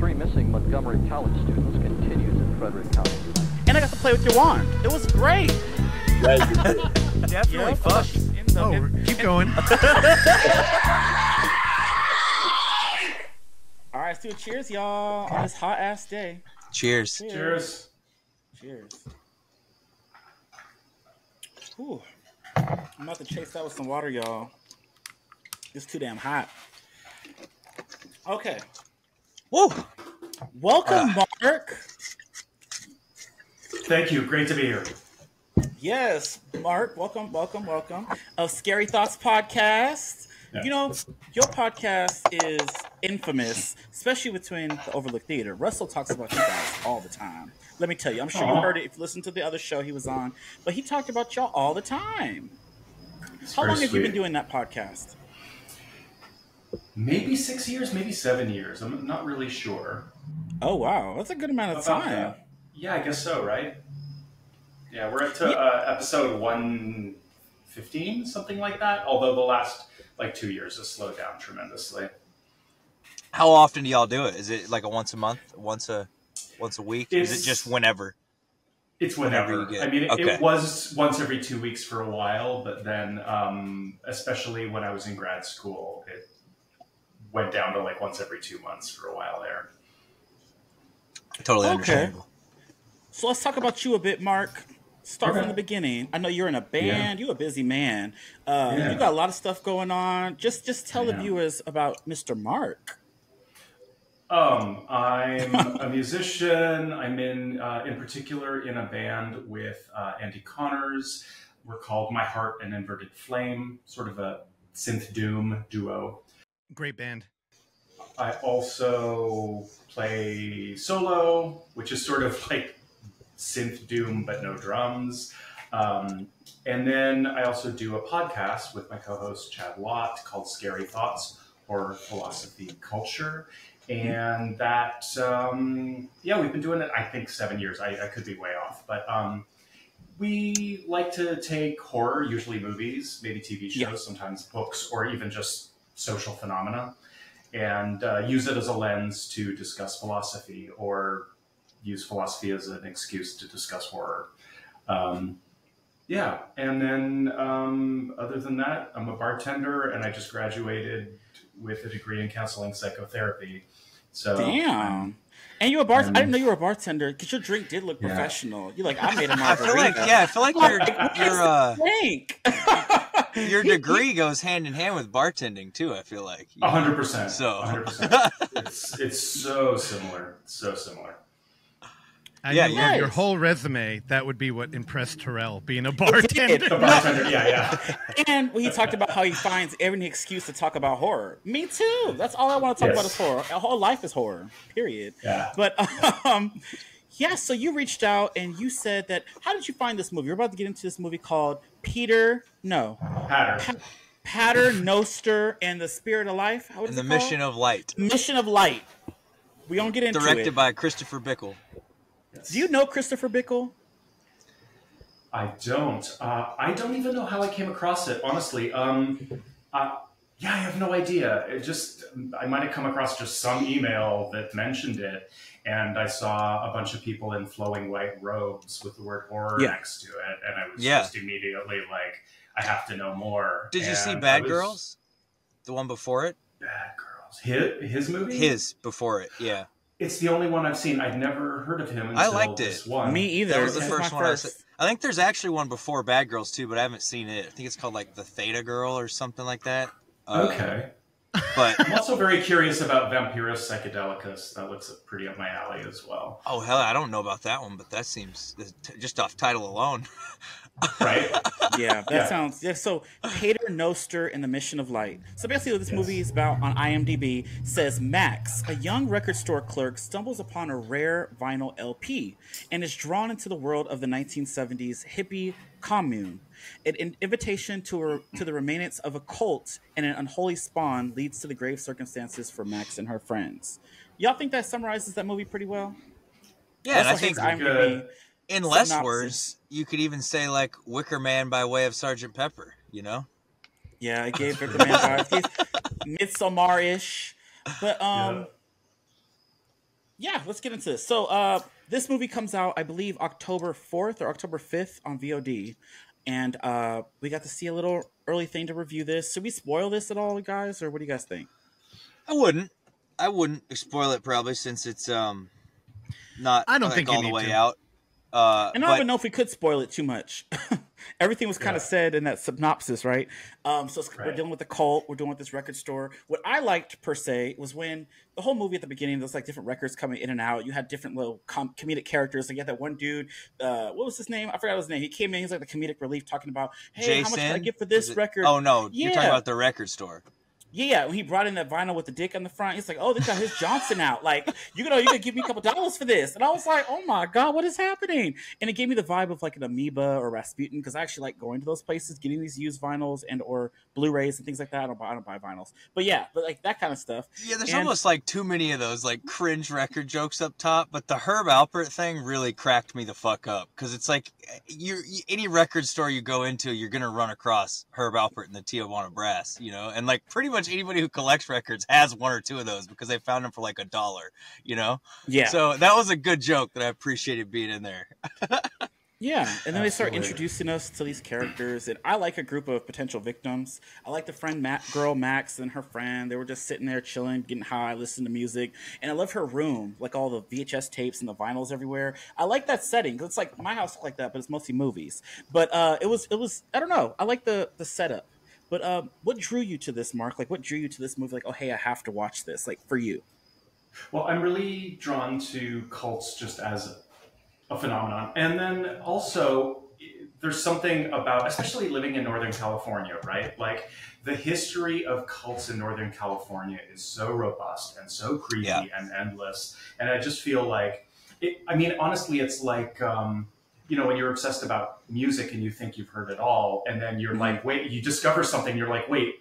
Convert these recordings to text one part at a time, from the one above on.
three missing Montgomery College students continues in Frederick County tonight. And I got to play with your wand. It was great. Yeah, you did. Definitely fun. Keep going. All right, let's do a cheers, y'all, on this hot ass day. Cheers. Cheers. Cheers. Ooh. I'm about to chase that with some water, y'all. It's too damn hot. Okay. Woo. Welcome, Mark. Thank you. Great to be here. Yes, Mark. Welcome of Scary Thoughts podcast. Yeah. You know, your podcast is infamous, especially between the Overlook Theater. Russell talks about you guys all the time. Let me tell you, I'm sure you heard it if you listened to the other show he was on, but he talked about y'all all the time. How long have you been doing that podcast? Maybe 6 years, maybe 7 years. I'm not really sure. Oh, wow. That's a good amount of time. That? Yeah, I guess so, right? Yeah, we're up to episode 115, something like that. Although the last 2 years has slowed down tremendously. How often do y'all do it? Is it like a once a month, once a week? Is it just whenever? It's whenever. You get. I mean, okay. It was once every 2 weeks for a while, but then, especially when I was in grad school, it went down to once every 2 months for a while there. Totally understandable. So let's talk about you a bit, Mark. Start from the beginning. I know you're in a band. You're a busy man. You got a lot of stuff going on. Just tell the viewers about Mr. Mark. I'm a musician. I'm in particular in a band with Andy Connors. We're called My Heart and Inverted Flame, sort of a synth doom duo. Great band. I also play solo, which is sort of like synth doom but no drums. And then I also do a podcast with my co-host Chad Lott called Scary Thoughts, or Philosophy Culture. And that, we've been doing it, I think, 7 years. I could be way off. But we like to take horror, usually movies, maybe TV shows, sometimes books, or even just social phenomena, and use it as a lens to discuss philosophy, or use philosophy as an excuse to discuss horror. And then other than that, I'm a bartender, and I just graduated with a degree in counseling psychotherapy. So damn. And you're a bartender. I didn't know you were a bartender because your drink did look professional. You're like, I made a margarita. I feel like your degree goes hand in hand with bartending too. I feel like 100%. So 100%. It's so similar. So similar. Your whole resume, that would be what impressed Terrell, being a bartender. A bartender, yeah. And when he talked about how he finds every excuse to talk about horror. Me too. That's all I want to talk about is horror. Our whole life is horror, period. Yeah. But, so you reached out and you said that, how did you find this movie? You're about to get into this movie called Pater Noster and the Spirit of Life. What is it called? Mission of Light. Mission of Light. We don't get into it. Directed by Christopher Bickle. Do you know Christopher Bickle? I don't. I don't even know how I came across it, honestly. I have no idea. I might have come across just some email that mentioned it, and I saw a bunch of people in flowing white robes with the word horror next to it, and I was just immediately like, I have to know more. Did you see Bad Girls? The one before it? Bad Girls. His movie? His before it, yeah. It's the only one I've seen. I'd never heard of him until this one. Me either. That was the first one I saw. I think there's actually one before Bad Girls too, but I haven't seen it. I think it's called The Theta Girl or something like that. Okay. But I'm also very curious about Vampirus Psychedelicus. That looks pretty up my alley as well. Oh, hell, I don't know about that one, but that seems, just off title alone. Right? That sounds... Yeah, so, Pater Noster and the Mission of Light. So basically what this movie is about on IMDb says Max, a young record store clerk, stumbles upon a rare vinyl LP and is drawn into the world of the 1970s hippie commune. An invitation to the remains of a cult and an unholy spawn leads to the grave circumstances for Max and her friends. Y'all think that summarizes that movie pretty well? Yeah, and I think IMDb in less words, you could even say Wicker Man by way of Sgt. Pepper, you know? Yeah, it gave Wicker Man vibes. Midsommar-ish. But Yeah, let's get into this. So, this movie comes out, I believe, October 4th or October 5th on VOD. And we got to see a little early thing to review this. Should we spoil this at all, guys? Or what do you guys think? I wouldn't. I wouldn't spoil it probably since it's not I don't like think all you the need way to. out. And I don't even know if we could spoil it too much. Everything was kind of said in that synopsis, right? We're dealing with the cult. We're dealing with this record store. What I liked, per se, was when the whole movie at the beginning, there's like different records coming in and out. You had different little comedic characters. Like you had that one dude. What was his name? I forgot his name. He came in. He's like the comedic relief talking about, hey, Jason? how much can I get for this record? Oh, no. You're talking about the record store. Yeah, when he brought in that vinyl with the dick on the front, he's like, "Oh, this got his Johnson out. Like, you could give me a couple dollars for this." And I was like, "Oh my god, what is happening?" And it gave me the vibe of like an Amoeba or Rasputin, because I actually like going to those places, getting these used vinyls and or Blu-rays and things like that. I don't buy vinyls, but like that kind of stuff. Yeah, there's almost like too many of those like cringe record jokes up top. But the Herb Alpert thing really cracked me the fuck up, because it's like any record store you go into, you're gonna run across Herb Alpert and the Tijuana Brass, and like pretty much anybody who collects records has one or two of those because they found them for like $1, Yeah. So that was a good joke that I appreciated being in there. Yeah, and then they start introducing us to these characters, and I like a group of potential victims. I like the girl Max and her friend. They were just sitting there chilling, getting high, listening to music, and I love her room, like all the VHS tapes and the vinyls everywhere. I like that setting. It's like my house like that, but it's mostly movies. But it was I don't know. I like the setup. But what drew you to this, Mark? Like, what drew you to this movie? Like, oh, hey, I have to watch this. Like, for you. Well, I'm really drawn to cults just as a phenomenon. And then also, there's something about, especially living in Northern California, right? Like, the history of cults in Northern California is so robust and so creepy and endless. And I just feel like, honestly, it's like... when you're obsessed about music and you think you've heard it all, and then you're like, wait, you discover something, you're like, wait,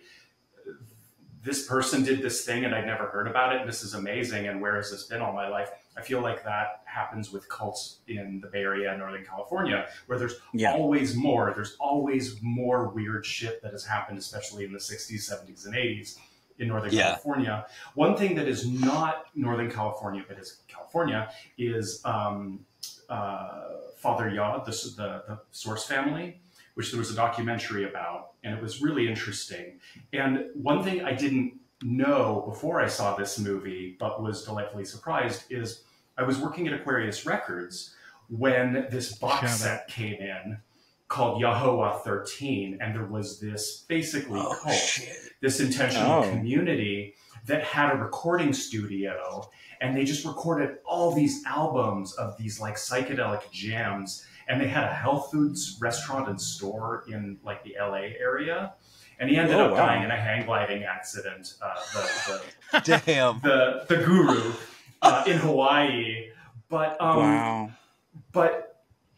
this person did this thing and I'd never heard about it, and this is amazing, and where has this been all my life? I feel like that happens with cults in the Bay Area and Northern California, where there's always more. There's always more weird shit that has happened, especially in the 60s, 70s, and 80s in Northern California. One thing that is not Northern California, but is California, is... Father Yod, the Source family, which there was a documentary about, and it was really interesting. And one thing I didn't know before I saw this movie, but was delightfully surprised, is I was working at Aquarius Records when this box set came in called Yahovah 13, and there was this basically cult, this intentional community that had a recording studio, and they just recorded all these albums of these like psychedelic jams, and they had a health foods restaurant and store in like the LA area, and he ended up dying in a hang gliding accident. The guru in Hawaii, but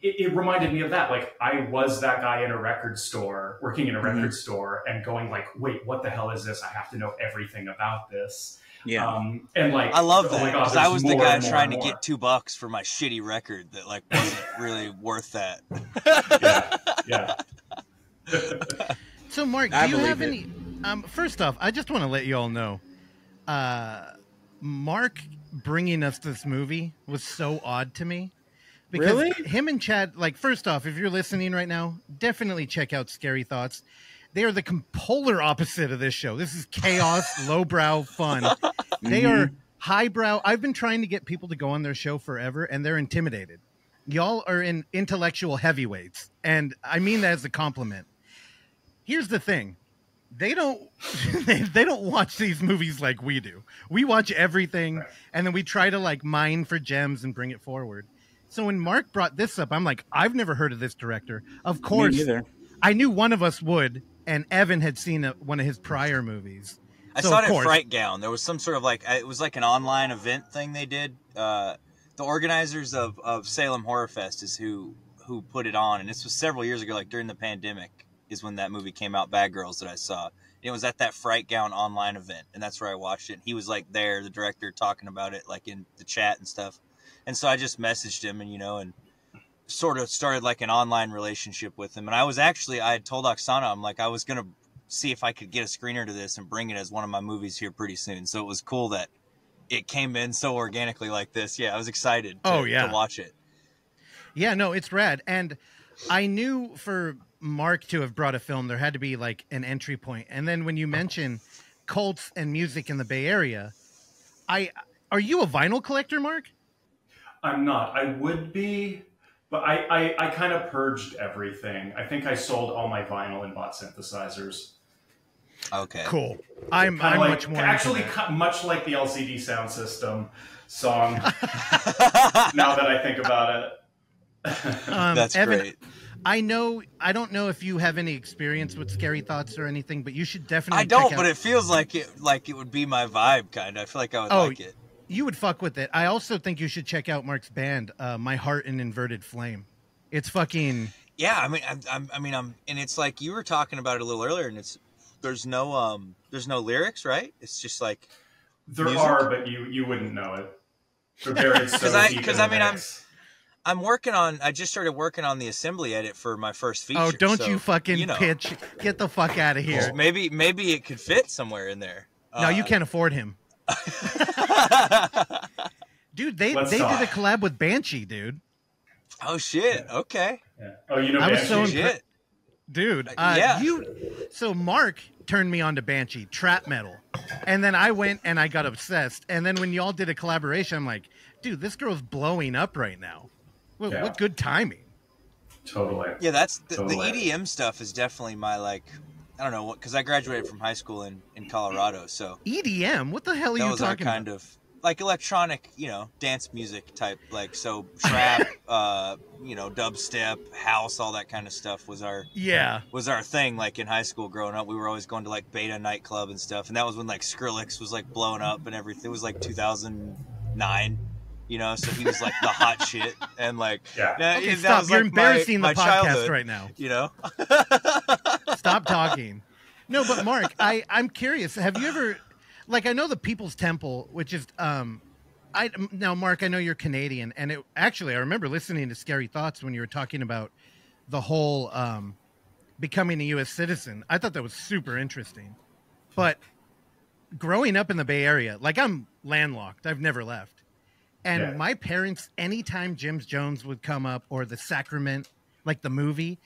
it reminded me of that. Like, I was that guy in a record store, working in a record store, and going like, wait, what the hell is this? I have to know everything about this. Yeah. And like, I love that, because I was the guy trying to get $2 for my shitty record that like wasn't really worth that. Yeah. So Mark, do you have any, first off, I just want to let you all know, Mark bringing us this movie was so odd to me. Because him and Chad, like, first off, if you're listening right now, definitely check out Scary Thoughts. They are the polar opposite of this show. This is chaos, lowbrow fun. They are highbrow. I've been trying to get people to go on their show forever, and they're intimidated. Y'all are in intellectual heavyweights, and I mean that as a compliment. Here's the thing. They don't they don't watch these movies like we do. We watch everything, and then we try to, like, mine for gems and bring it forward. So when Mark brought this up, I'm like, I've never heard of this director. Of course, me neither. I knew one of us would, and Evan had seen one of his prior movies. I saw it at Fright Gown. There was some sort of like, it was like an online event thing they did. The organizers of Salem Horror Fest is who put it on, and this was several years ago, like during the pandemic is when that movie came out, Bad Girls, that I saw. It was at that Fright Gown online event, and that's where I watched it. He was like there, the director, talking about it like in the chat and stuff. And so I just messaged him and sort of started like an online relationship with him. And I had told Oksana, I'm like, I was going to see if I could get a screener to this and bring it as one of my movies here pretty soon. So it was cool that it came in so organically like this. Yeah, I was excited to watch it. Yeah, no, it's rad. And I knew for Mark to have brought a film, there had to be like an entry point. And then when you mention cults and music in the Bay Area, are you a vinyl collector, Mark? I'm not. I would be, but I kind of purged everything. I think I sold all my vinyl and bought synthesizers. Okay. Cool. I'm like, much more actually much like the LCD Sound System song. Now that I think about it. That's Evan, great. I don't know if you have any experience with Scary Thoughts or anything, but you should definitely I don't, check but out... it feels like it would be my vibe, kind of. I feel like I would like it. You would fuck with it. I also think you should check out Mark's band, My Heart in Inverted Flame. It's fucking... Yeah, I mean, and it's like you were talking about it a little earlier, and there's no lyrics, right? It's just like there music. are, but you wouldn't know it. They're buried so deep in the mix. I just started working on the assembly edit for my first feature. Oh, don't you fucking pitch. Get the fuck out of here. Maybe it could fit somewhere in there. No, you can't afford him. Dude, they did a collab with Banshee, dude. Oh, shit. Yeah. Okay. Yeah. Oh, you know Banshee? I was so shit. Dude, yeah. So Mark turned me on to Banshee, trap metal. And then I went and I got obsessed. And then when y'all did a collaboration, I'm like, dude, this girl's blowing up right now. What good timing. Totally. Yeah, that's the EDM stuff is definitely my, like, I don't know, because I graduated from high school in Colorado, so. EDM? What the hell are you talking about? That was our kind of, like, electronic, dance music type, like, so trap, dubstep, house, all that kind of stuff was our thing, like, in high school growing up. We were always going to, like, Beta nightclub and stuff, and that was when, like, Skrillex was, like, blowing up and everything. It was, like, 2009. So he was like the hot shit, and like, okay, stop. You're like embarrassing the podcast right now. Stop talking. No, but Mark, I'm curious. Have you ever, like, I know the People's Temple, which is, now Mark, I know you're Canadian, and I remember listening to Scary Thoughts when you were talking about the whole becoming a U.S. citizen. I thought that was super interesting. But growing up in the Bay Area, like, I'm landlocked. I've never left. And my parents, anytime Jim Jones would come up or the Sacrament, like the movie,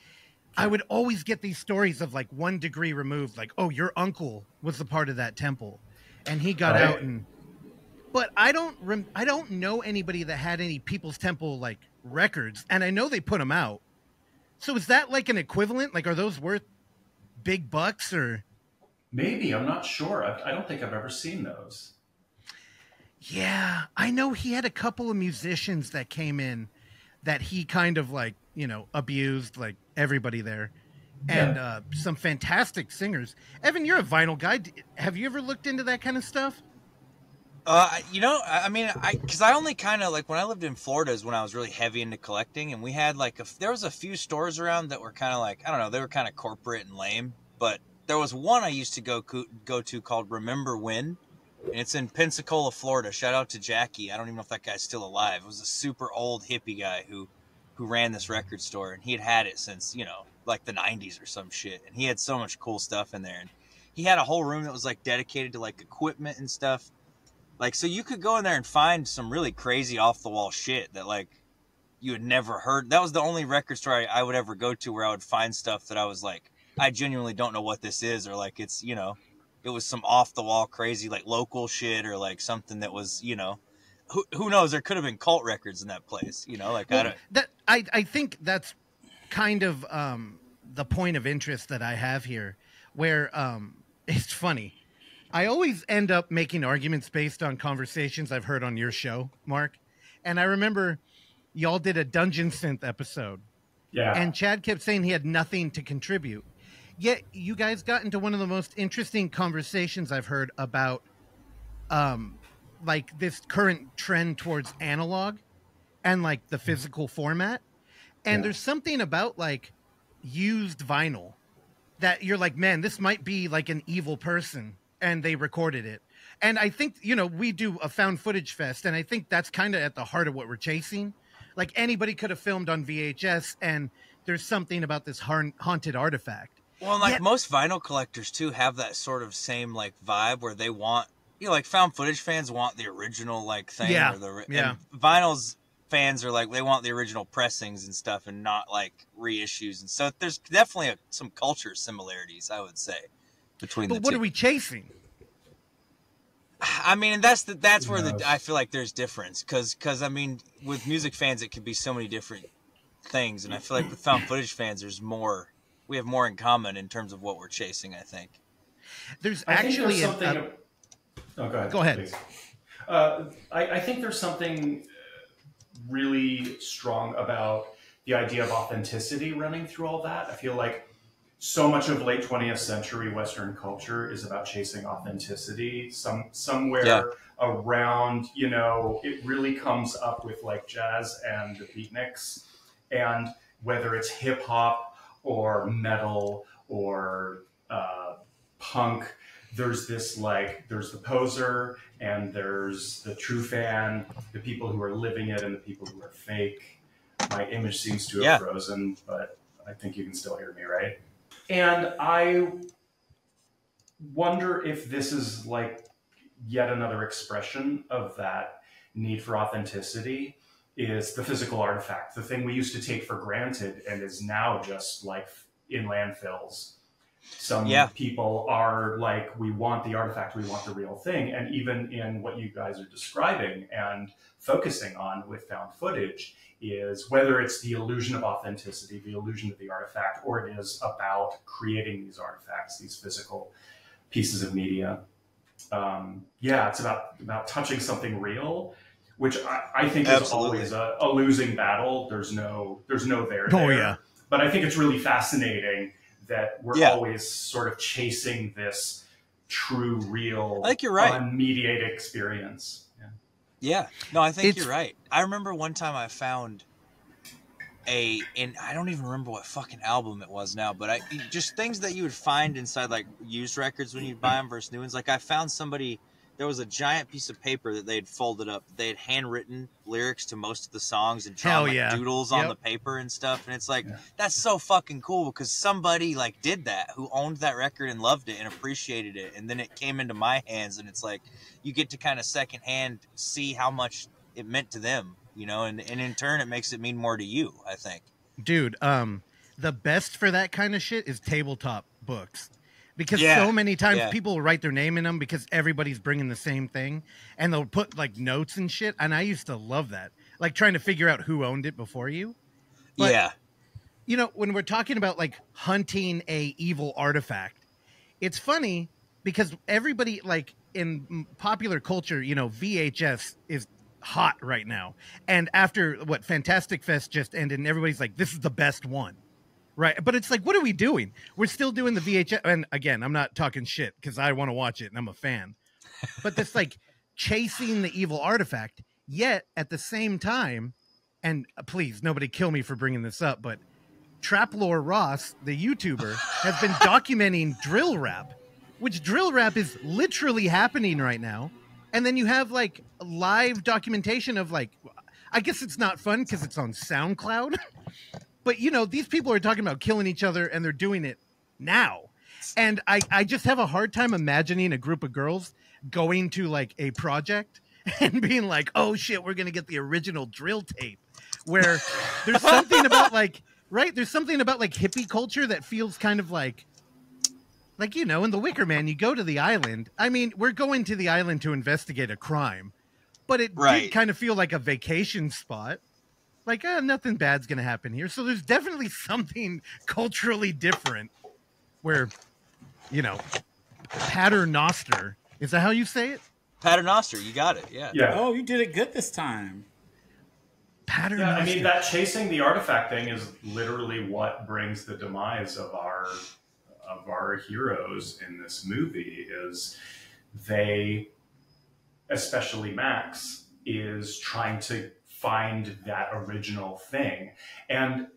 I would always get these stories of like 1 degree removed, like, oh, your uncle was a part of that temple, and he got out. But I don't know anybody that had any People's Temple like records, and I know they put them out. So is that like an equivalent? Like, are those worth big bucks or? Maybe, I'm not sure. I don't think I've ever seen those. Yeah, I know he had a couple of musicians that came in that he kind of like, abused, like everybody there. And some fantastic singers. Evan, you're a vinyl guy. Have you ever looked into that kind of stuff? Because I only kind of, like, when I lived in Florida is when I was really heavy into collecting, and we had, like, there was a few stores around that were kind of like, I don't know, they were kind of corporate and lame, but there was one I used to go to called Remember When. And it's in Pensacola, Florida. Shout out to Jackie. I don't even know if that guy's still alive. It was a super old hippie guy who ran this record store, and he had it since, like the 90s or some shit. And he had so much cool stuff in there. And he had a whole room that was like dedicated to like equipment and stuff. Like, so you could go in there and find some really crazy off the wall shit that like you had never heard. That was the only record store I would ever go to where I would find stuff that I was like, I genuinely don't know what this is, or like it's, it was some off the wall crazy like local shit, or like something that was, who knows, there could have been cult records in that place, like I think that's kind of the point of interest that I have here, where it's funny. I always end up making arguments based on conversations I've heard on your show, Mark. And I remember y'all did a Dungeon Synth episode. Yeah. And Chad kept saying he had nothing to contribute. Yet you guys got into one of the most interesting conversations I've heard about like this current trend towards analog and like the physical format. And there's something about like used vinyl that you're like, man, this might be like an evil person, and they recorded it. And I think, we do a found footage fest, and I think that's kind of at the heart of what we're chasing. Like, anybody could have filmed on VHS, and there's something about this haunted artifact. Well, like most vinyl collectors too have that sort of same like vibe where they want you know, like found footage fans want the original like thing, Yeah, or the yeah. and vinyls fans are like they want the original pressings and stuff, and not like reissues. And so there's definitely some culture similarities, I would say, between the two. But what are we chasing? I mean, that's where I feel like there's difference, because I mean, with music fans, it could be so many different things, and I feel like with found footage fans, we have more in common in terms of what we're chasing. I think There's I think actually there's something. Oh, go ahead. Go ahead. Please. I think there's something really strong about the idea of authenticity running through all that. I feel like so much of late 20th century Western culture is about chasing authenticity. Somewhere around, you know, it really comes up with like jazz and the beatniks, and whether it's hip hop or metal or punk, there's this like, there's the poser and there's the true fan, the people who are living it and the people who are fake. My image seems to have frozen, but I think you can still hear me, right? And I wonder if this is like yet another expression of that need for authenticity, is the physical artifact, the thing we used to take for granted and is now just like in landfills. Some people are like, we want the artifact, we want the real thing. And even in what you guys are describing and focusing on with found footage is whether it's the illusion of authenticity, the illusion of the artifact, or it is about creating these artifacts, these physical pieces of media. It's about touching something real, which I think is always a losing battle. There's no there. Oh, yeah. But I think it's really fascinating that we're always sort of chasing this true, real, I think you're right, unmediated experience. Yeah. No, I think you're right. I remember one time I found and I don't even remember what fucking album it was now, but just things that you would find inside like used records when you buy them versus new ones. Like I found there was a giant piece of paper that they had folded up. They had handwritten lyrics to most of the songs and drawn like doodles on the paper and stuff. And it's like, that's so fucking cool, because somebody like did that, who owned that record and loved it and appreciated it. And then it came into my hands, and it's like, you get to kind of secondhand see how much it meant to them, you know, and in turn it makes it mean more to you, I think. Dude, the best for that kind of shit is tabletop books. Because so many times people will write their name in them because everybody's bringing the same thing, and they'll put like notes and shit. And I used to love that, like trying to figure out who owned it before you. But, you know, when we're talking about like hunting a evil artifact, it's funny because everybody like in popular culture, you know, VHS is hot right now. And after what Fantastic Fest just ended, and everybody's like, this is the best one. Right. But it's like, what are we doing? We're still doing the VHS. And again, I'm not talking shit because I want to watch it and I'm a fan. But this like chasing the evil artifact, yet at the same time, and please, nobody kill me for bringing this up, but Traplore Ross, the YouTuber, has been documenting drill rap, which drill rap is literally happening right now. And then you have like live documentation of like, I guess it's not fun because it's on SoundCloud. But, you know, these people are talking about killing each other, and they're doing it now. And I just have a hard time imagining a group of girls going to, like, a project and being like, oh, shit, we're going to get the original drill tape. Where there's something about, like, right? There's something about, like, hippie culture that feels kind of like, you know, in The Wicker Man, you go to the island. I mean, we're going to the island to investigate a crime. But it did kind of feel like a vacation spot. Like, nothing bad's going to happen here. So there's definitely something culturally different where, you know, Pater Noster. Is that how you say it? Pater Noster, you got it. Yeah. Oh, you did it good this time. Pater Noster. I mean, that chasing the artifact thing is literally what brings the demise of our heroes in this movie. Is they, especially Max, is trying to find that original thing. And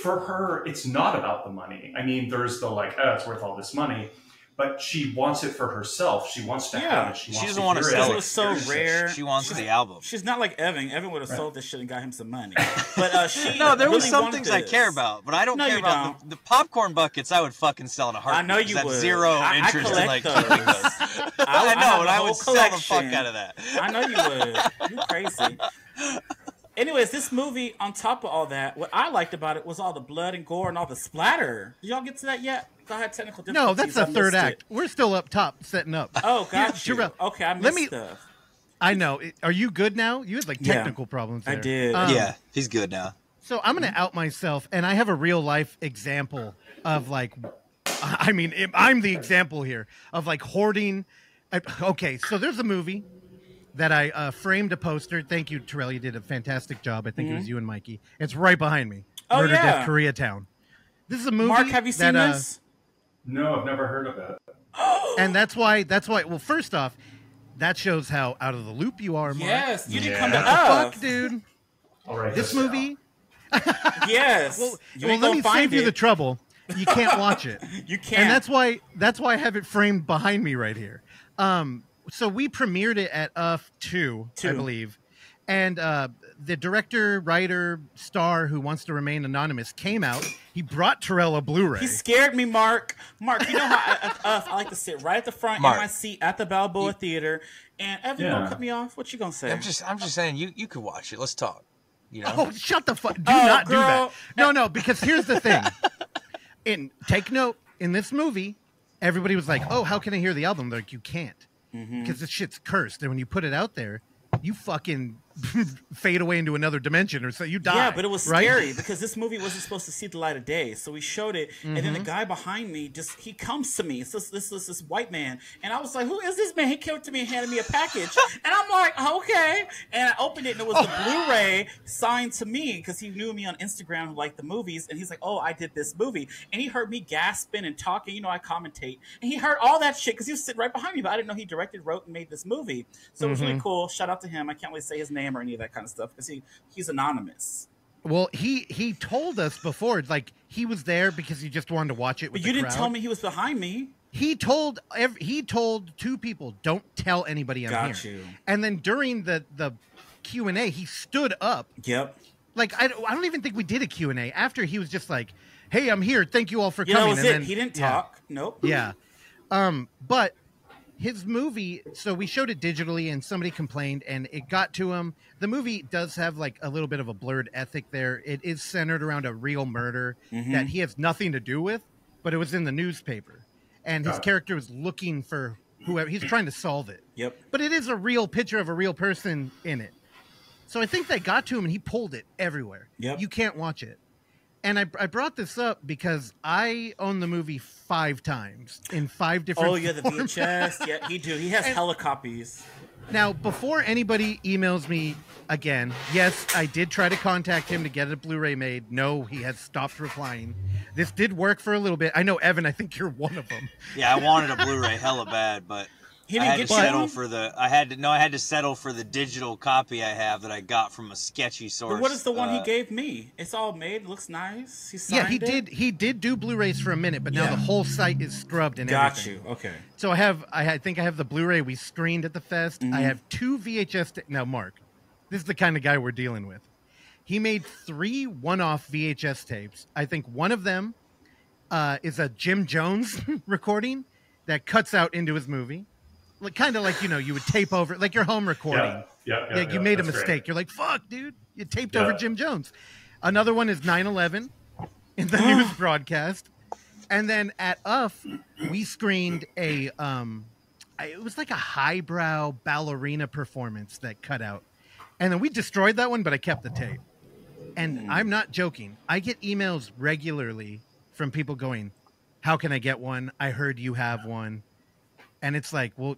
for her, it's not about the money. I mean, there's the like, oh, it's worth all this money. but she wants it for herself. She wants to have it. She doesn't want to hear sell it. It was so rare. She wants the album. She's not like Evan. Evan would have sold this shit and got him some money. But she No, there was really some wanted things I this. care about, but I don't care about the popcorn buckets. I would fucking sell in a heartbeat. I know you I have would. zero interest in like collect keeping those. those. I I know, and I have a would whole sell the fuck collection. out of that. I know you would. You crazy. Anyways, this movie, on top of all that, what I liked about it was all the blood and gore and all the splatter. Did y'all get to that yet? I had technical difficulties. No, that's the third missed act. it. We're still up top setting up. Oh, got you. Terrell, Okay, I missed stuff. I know. Are you good now? You had like technical problems there. I did. Yeah, he's good now. So I'm going to out myself, and I have a real life example of like, I mean, I'm the example here of like hoarding. Okay, so there's a movie that I framed a poster. Thank you, Terrell. You did a fantastic job. I think it was you and Mikey. It's right behind me. Oh, Murder, yeah. Death, Koreatown. This is a movie. Mark, have you seen this? No, I've never heard of it. And that's why. Well, first off, that shows how out of the loop you are, Mark. Yes, you didn't Yeah. come to What the us. fuck, dude? All right, This movie. Yes. Well, You let ain't gonna me find save you it. the trouble. You can't watch it. You can't. And that's why I have it framed behind me right here. So we premiered it at UF2, I believe. And the director, writer, star who wants to remain anonymous came out. He brought Terrell a Blu-ray. He scared me, Mark. Mark, you know how I like to sit right at the front Mark. in my seat at the Balboa Theater. And Evan, Yeah. don't cut me off. What you gonna say? I'm just saying you could watch it. Let's talk. You know. Oh, shut the fuck! Do Oh, not do girl. that. No, because here's the thing. Take note, in this movie, everybody was like, "Oh, how can I hear the album?" They're like, you can't, because this shit's cursed. And when you put it out there, you fucking fade away into another dimension, or so you die. Yeah, but it was right? scary because this movie wasn't supposed to see the light of day. So we showed it, and then the guy behind me he comes to me. It's this white man, and I was like, "Who is this man?" He came up to me and handed me a package, and I'm like, "Okay." And I opened it, and it was the Blu-ray signed to me because he knew me on Instagram who liked the movies, and he's like, "Oh, I did this movie," and he heard me gasping and talking. You know, I commentate, and he heard all that shit because he was sitting right behind me, but I didn't know he directed, wrote, and made this movie. So it was really cool. Shout out to him. I can't really say his name or any of that kind of stuff because he's anonymous. Well, he told us before, like he was there because he just wanted to watch it with But you the didn't crowd. tell me he was behind me. He told two people, "Don't tell anybody I'm Got here." you. And then during the Q&A, he stood up. Yep. Like I don't even think we did a Q&A. After he was just like, "Hey, I'm here. Thank you all for You know, coming." that was and it. then He didn't talk. Nope. Yeah. But his movie, so we showed it digitally and somebody complained and it got to him. The movie does have like a little bit of a blurred ethic there. It is centered around a real murder that he has nothing to do with, but it was in the newspaper. And his character was looking for whoever, he's trying to solve it. Yep. But it is a real picture of a real person in it. So I think they got to him and he pulled it everywhere. Yep. You can't watch it. And I brought this up because I own the movie 5 times in 5 different Oh, yeah, the formats. VHS. Yeah, he do. He has hella copies. Now, before anybody emails me again, yes, I did try to contact him to get a Blu-ray made. No, he has stopped replying. This did work for a little bit. I know, Evan, I think you're one of them. Yeah, I wanted a Blu-ray hella bad, but He I didn't had to get you settle one? for the. I had to settle for the digital copy I have that I got from a sketchy source. But what is the one he gave me? It's all made. It looks nice. He signed Yeah, it. he did do Blu-rays for a minute, but now Yeah. the whole site is scrubbed and Got everything. you. Okay. So I think I have the Blu-ray we screened at the fest. I have 2 VHS. Now, Mark, this is the kind of guy we're dealing with. He made 3 one-off VHS tapes. I think one of them is a Jim Jones recording that cuts out into his movie. Like kind of like, you would tape over like your home recording. Yeah. You made a that's mistake. great. You're like, fuck, dude. You taped Yeah. over Jim Jones. Another one is 9/11 in the news broadcast. And then at UF, we screened it was like a highbrow ballerina performance that cut out. And then we destroyed that one, but I kept the tape. And I'm not joking. I get emails regularly from people going, "How can I get one? I heard you have one." And it's like, well,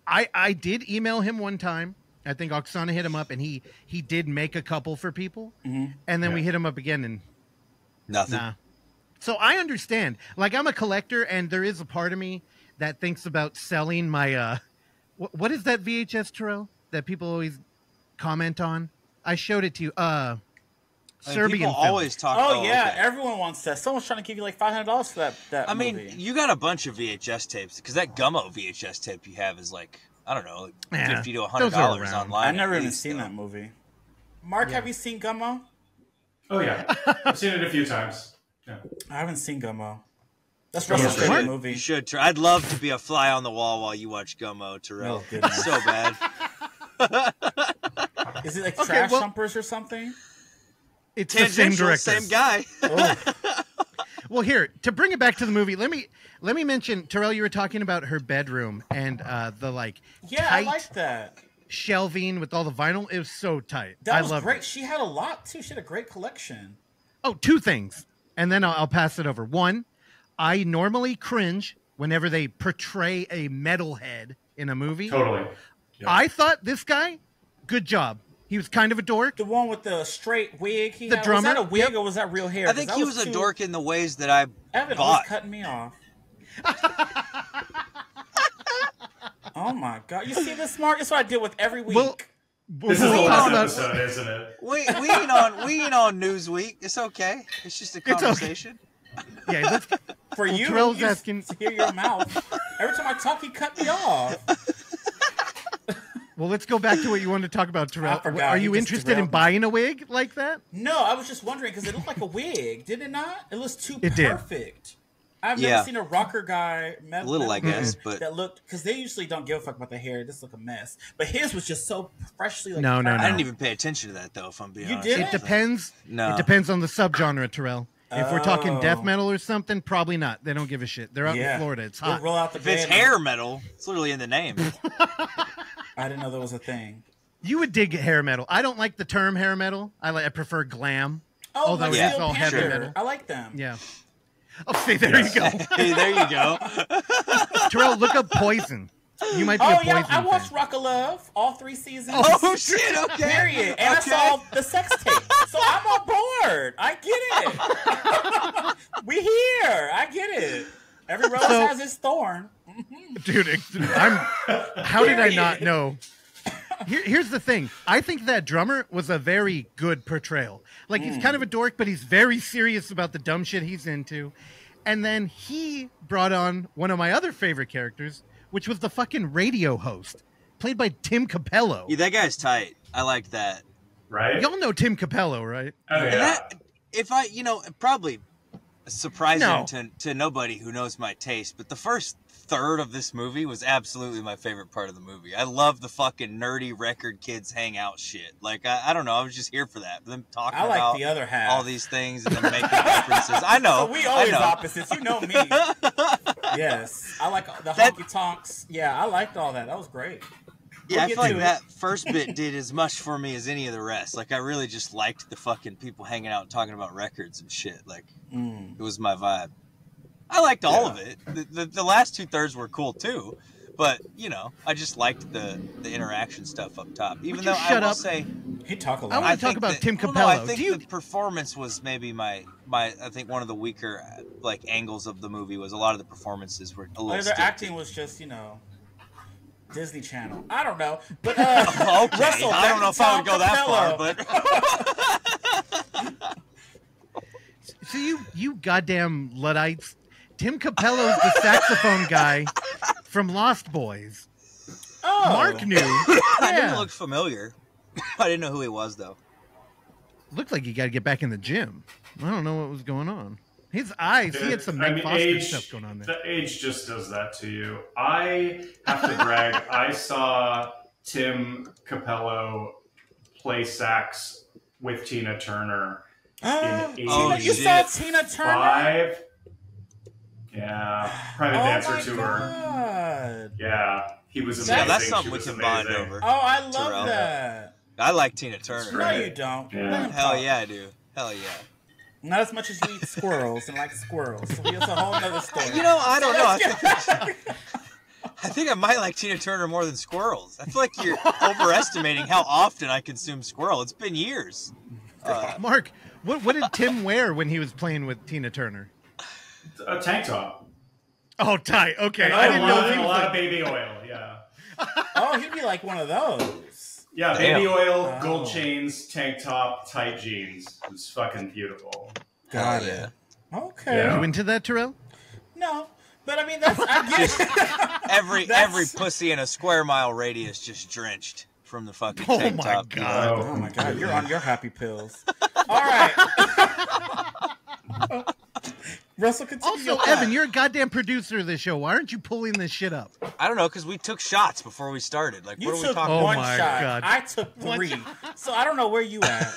I did email him one time. I think Oksana hit him up, and he did make a couple for people. And then we hit him up again, and Nothing. nah. So I understand. Like, I'm a collector, and there is a part of me that thinks about selling my what is that VHS, Terrell, that people always comment on? I showed it to you. Serbian people film. always talk. Oh, yeah, okay. everyone wants that. Someone's trying to give you like $500 for that I mean, movie. you got a bunch of VHS tapes because that Gummo VHS tape you have is like, I don't know, like Yeah, $50 to those are $100 around. online. I've never at even least, seen though. that movie. Mark, have you seen Gummo? Oh yeah, I've seen it a few times. Yeah. I haven't seen Gummo. That's Gummo's Russell's great. favorite You movie. should try. I'd love to be a fly on the wall while you watch Gummo, Terrell. Oh, goodness. So bad. Is it like Okay, Trash well- Thumpers or something? It's the same Tangential, director. same guy. Oh, Well, here to bring it back to the movie, let me mention, Terrell. You were talking about her bedroom and the like yeah, tight I like that. shelving with all the vinyl. It was so tight. That I was loved great. it. She had a lot too. She had a great collection. Oh, two things, and then I'll pass it over. One, I normally cringe whenever they portray a metalhead in a movie. Totally. Yeah. I thought this guy, good job. He was kind of a dork. The one with the straight wig. He The had. drummer? Was that a wig Yep. or was that real hair? I think 'Cause he that was a too- dork in the ways that I Evan bought. always cutting me off. Oh my god! You see this, Mark? That's what I deal with every week. Well, This is the we'll last talk about- episode, isn't it? We ain't on Newsweek. It's okay. It's just a okay. conversation. Yeah, let's, For you, Terrell's you asking- to hear your mouth. Every time I talk, you cut me off. well, let's go back to what you wanted to talk about, Terrell. I forgot. Are You you just interested in derailed me. buying a wig like that? No, I was just wondering because it looked like a wig, did it not? It was too It did. perfect. I've Yeah. never seen a rocker guy A little, I guess, but that looked because they usually don't give a fuck about the hair. It just look a mess. But his was just so freshly like No, no, perfect. I didn't even pay attention to that though. If I'm being You honest, didn't? with It depends. No. It depends on the subgenre, Terrell. If we're talking death Oh. metal or something, probably not. They don't give a shit. They're out Yeah. in Florida. It's They hot. roll out the If it's bed. hair metal, it's literally in the name. I didn't know there was a thing. You would dig hair metal. I don't like the term hair metal. I prefer glam. Oh, Although like it's Steel all heavy Panther. metal. I like them. Yeah. Oh, see, there you go. Hey, there you go. Terrell, look up Poison. You might be Oh a yeah, Poison I watched fan. Rock of Love, all 3 seasons. Oh shit! Okay. Period. And Okay. I saw the sex tape. So I'm on board. I get it. We here. I get it. Every rose So- has its thorn. Dude, how did I not know? Here's the thing. I think that drummer was a very good portrayal. Like, he's kind of a dork, but he's very serious about the dumb shit he's into. And then he brought on one of my other favorite characters, which was the fucking radio host, played by Tim Capello. Yeah, that guy's tight. I like that. Right? Y'all know Tim Capello, right? Oh, yeah. And that, if I, probably surprising No. to nobody who knows my taste, but the first third of this movie was absolutely my favorite part of the movie. I love the fucking nerdy record kids hangout shit. Like, I don't know, I was just here for that. Them talking I like about the other half. all these things and then making references. I know. So we always I know. opposites. You know me. Yes. I like the That- honky tonks. Yeah, I liked all that. That was great. Yeah, We'll I get feel like to it. that first bit did as much for me as any of the rest. Like, I really just liked the fucking people hanging out and talking about records and shit. Like, it was my vibe. I liked all of it. The last 2/3 were cool too, but I just liked the interaction stuff up top. Even Would though you I shut will up? say, He talk a I lot. wanna talk think about that- Tim well, no, I Capello. think Do you- the performance was maybe my I think one of the weaker like angles of the movie was a lot of the performances were a little. Their stilted. acting was just, Disney Channel. I don't know. But Okay, Russell, I don't know if I would go that far, Capello. but So you goddamn Luddites. Tim Capello's the saxophone guy from Lost Boys. Oh. Mark knew. I knew Yeah. it looked familiar. I didn't know who he was though. Looked like he got to get back in the gym. I don't know what was going on. His eyes, he had some I Meg mean, Foster age, stuff going on there. The age just does that to you. I have to brag. I saw Tim Capello play sax with Tina Turner in Oh, You shit. saw Tina Turner? 85. Yeah, private dancer my tour. God. Yeah, he was amazing. Yeah, that's She something we was can bond amazing. over. Oh, I love Terrell. that. I like Tina Turner. No, Right. you don't. Yeah. Let him Hell talk. yeah, I do. Hell yeah. Not as much as you eat squirrels and like squirrels. So that's a whole other story. I don't know. I think I might like Tina Turner more than squirrels. I feel like you're overestimating how often I consume squirrel. It's been years. Mark, what did Tim wear when he was playing with Tina Turner? A tank top. Oh, tight. Okay, And I didn't know a if he was lot like, of baby oil. Yeah. Oh, he'd be like one of those. Yeah, Damn. baby oil, Oh. gold chains, tank top, tight jeans. It was fucking beautiful. Got Hell it. yeah. Okay. Yeah. You into that, Terrell? No, but I mean I get Every That's- pussy in a square mile radius just drenched from the fucking Oh tank my top. God. Oh my god, you're on your happy pills. All right. Russell, continue. Also, your thought. Evan, you're a goddamn producer of this show. Why aren't you pulling this shit up? I don't know, because we took shots before we started. Like, You what are we took talking Oh one about? my shot. God. I took three. So I don't know where you at.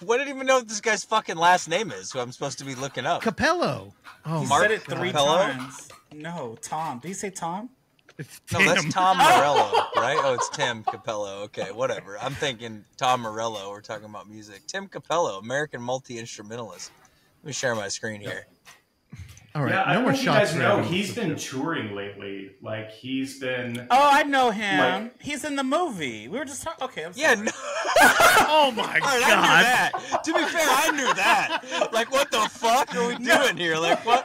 I didn't even know what this guy's fucking last name is, who I'm supposed to be looking up. Capello. Oh, He Mark said it 3 Capello? times. No, Tom. Did he say Tom? it's No, Tim. that's Tom Morello, right? Oh, it's Tim Capello. Okay, whatever. I'm thinking Tom Morello. We're talking about music. Tim Capello, American multi-instrumentalist. Let me share my screen here. All right, Yeah, I no don't more know if you shots guys for know, Evan. he's been touring lately. Like, he's been... Oh, I know him. Like- He's in the movie. We were just talking. Okay, I'm sorry. Yeah, no, Oh my all right, God. I knew that. To be fair, I knew that. Like, what the fuck are we doing here? Like, what?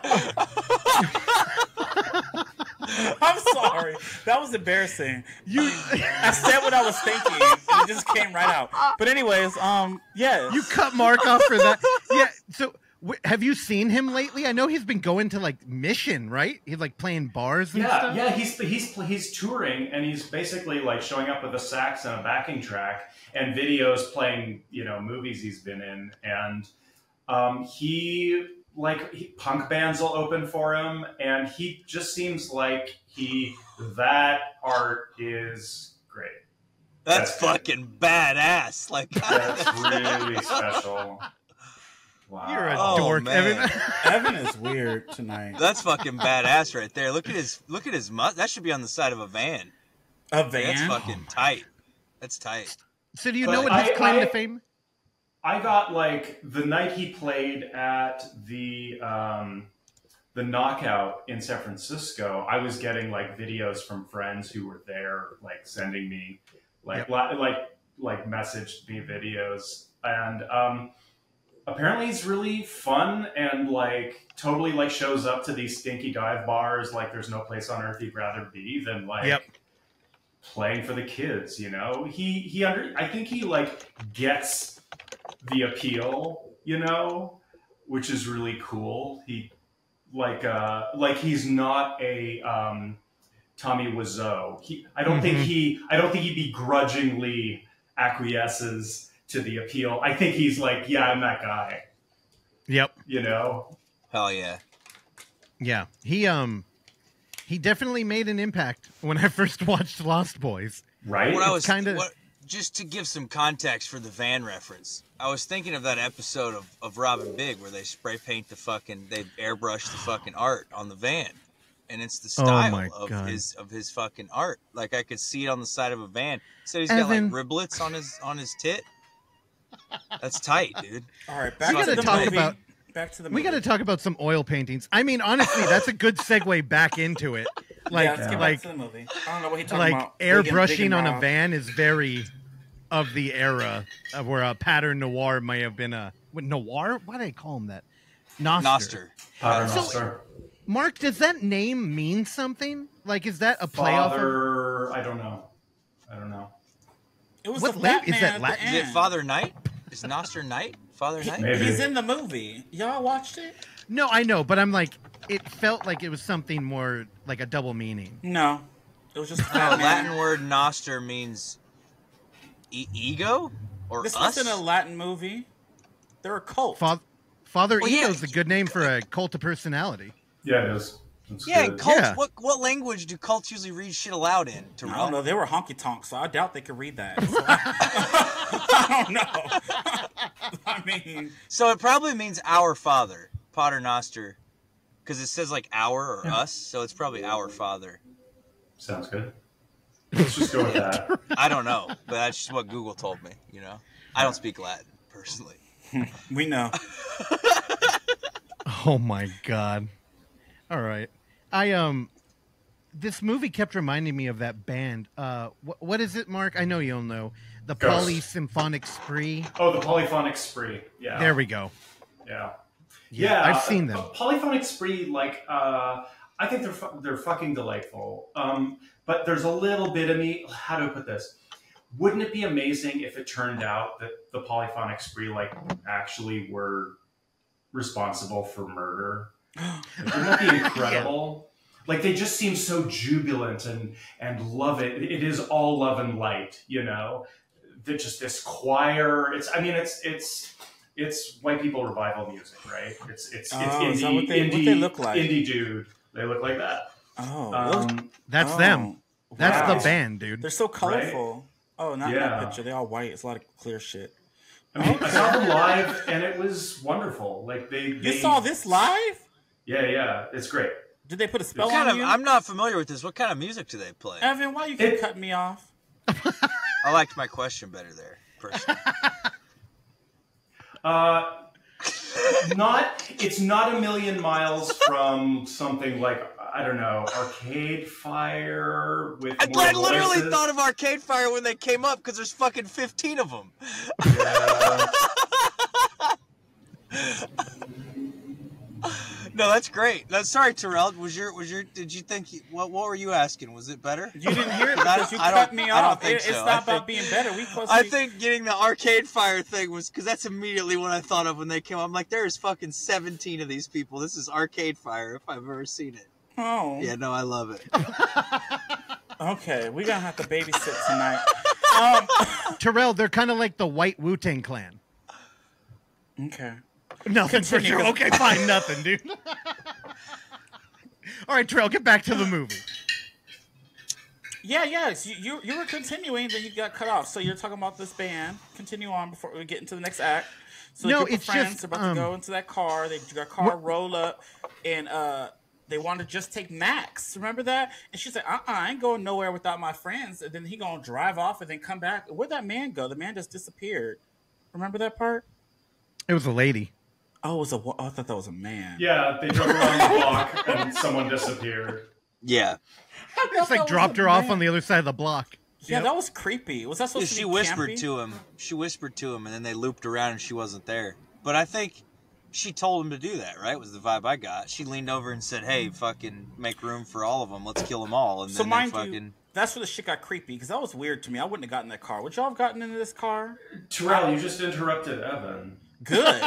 I'm sorry. That was embarrassing. I said what I was thinking, and it just came right out. But anyways, yeah. You cut Mark off for that. Yeah. So, have you seen him lately? I know he's been going to like Mission, right? He's like playing bars and stuff. Yeah, he's touring, and he's basically like showing up with a sax and a backing track and videos playing, movies he's been in, and punk bands will open for him, and he just seems like that art is great. That's fucking badass. Like, That's really special. Wow. You're a Oh, dork, man. Evan. Evan is weird tonight. that's fucking badass right there. Look at his that should be on the side of a van. A Like, van? that's fucking tight. That's tight. So, do you But know what his claim to fame? I got like the night he played at the Knockout in San Francisco. I was getting like videos from friends who were there, like sending me like messaged me videos, and apparently he's really fun and like totally like shows up to these stinky dive bars like there's no place on earth he'd rather be than like playing for the kids. I think he like gets the appeal, which is really cool. He like he's not a Tommy Wiseau. I don't think he begrudgingly acquiesces to the appeal. I think he's like, yeah, I'm that guy. Yep. Hell yeah. Yeah. He definitely made an impact when I first watched Lost Boys. Right? What I was kinda- just to give some context for the van reference, I was thinking of that episode of Robin Big where they spray paint they airbrush the fucking art on the van, and it's the style my of God. his fucking art. Like, I could see it on the side of a van. So he's Evan. got like riblets on his tit. That's tight, dude. All right, back We to gotta the talk movie. about- Back to the We movie. got to talk about some oil paintings. I mean, honestly, that's a good segue back into it. Like, yeah, let's get like, back to the movie. I don't know what he's talking like about. airbrushing on a van. van is very of the era of where a Pater Noir may have been a Noir. Why do they call him that? Noster. Pater So- Noster. Mark, does that name mean something? Like, is that a playoff? Father, I don't know. It was What the lamp- fat is man that at Latin? the Is it end. Father Knight? Is Noster Knight? Father Knight? Maybe. He's in the movie. Y'all watched it? No, I know, but I'm like, it felt like it was something more like a double meaning. No. It was just a No, fat man. Latin word Noster means ego or This us. wasn't a Latin movie. They're a cult. Father Well, yeah. Ego's a good name for a cult of personality. Yeah, it is. It's Yeah, good. and cults. Yeah. What language do cults usually read shit aloud in? I don't know. They were honky tonks, so I doubt they could read that. So I don't know. I mean, So it probably means our Father, Pater Noster, because it says like our or us, so it's probably our Father. Sounds good. Let's just go with that. I don't know, but that's just what Google told me. I don't speak Latin personally. we know. Oh my god. All right. This movie kept reminding me of that band. What is it, Mark? I know you'll know. The Ghost. Polysymphonic Spree. Oh, the Polyphonic Spree. Yeah. There we go. Yeah. Yeah, I've seen them. Polyphonic Spree, like, I think they're fucking delightful. But there's a little bit of me. How do I put this? wouldn't it be amazing if it turned out that the polyphonic spree like actually were responsible for murder? Like, wouldn't that be incredible? Like they just seem so jubilant and love it. It is all love and light, you know. They're just this choir. It's white people revival music, right? It's indie, is that what indie, they look like? Indie dude. They look like that. That's them. That's wow. the band, dude. They're so colorful. Right? Oh, not in that picture. They're all white. It's a lot of clear shit. I mean, I saw them live, and it was wonderful. Like you saw this live? Yeah, it's great. Did they put a spell on you? I'm not familiar with this. What kind of music do they play? Evan, why you keep cutting me off? I liked my question better there, personally. It's not a million miles from something like, I don't know, Arcade Fire with more I literally voices. thought of Arcade Fire when they came up because there's fucking 15 of them. Yeah. No, that's great. Sorry, Terrell. Did you think? What were you asking? Was it better? You didn't hear it because you cut me off. It's not about being better. I think getting the Arcade Fire thing was because that's immediately what I thought of when they came up. I'm like, there's fucking 17 of these people. This is Arcade Fire if I've ever seen it. Oh. Yeah, no, I love it. Okay, we're gonna have to babysit tonight. Terrell, they're kind of like the white Wu-Tang Clan. Okay. Nothing for sure. Okay, fine, nothing, dude. All right, Terrell, get back to the movie. Yeah. So you were continuing, then you got cut off. So you're talking about this band. Continue on before we get into the next act. So no, a group it's of friends just are about to go into that car. They got a car roll up, and they wanted to just take Max. Remember that? And she's like, I ain't going nowhere without my friends. And then he gonna drive off and then come back. Where'd that man go? The man just disappeared. Remember that part? It was a lady. Oh, I thought that was a man. Yeah, they drove around the block and someone disappeared. Yeah. It's like dropped her off on the other side of the block. Yeah, that was creepy. Was that supposed to be She whispered campy? to him. She whispered to him, and then they looped around, and she wasn't there. But I think she told him to do that, right? Was the vibe I got. She leaned over and said, "Hey, fucking make room for all of them. Let's kill them all." And so then mind they fucking... you, that's where the shit got creepy, because that was weird to me. I wouldn't have gotten in that car. Would y'all have gotten into this car? Terrell, you just interrupted Evan. Good.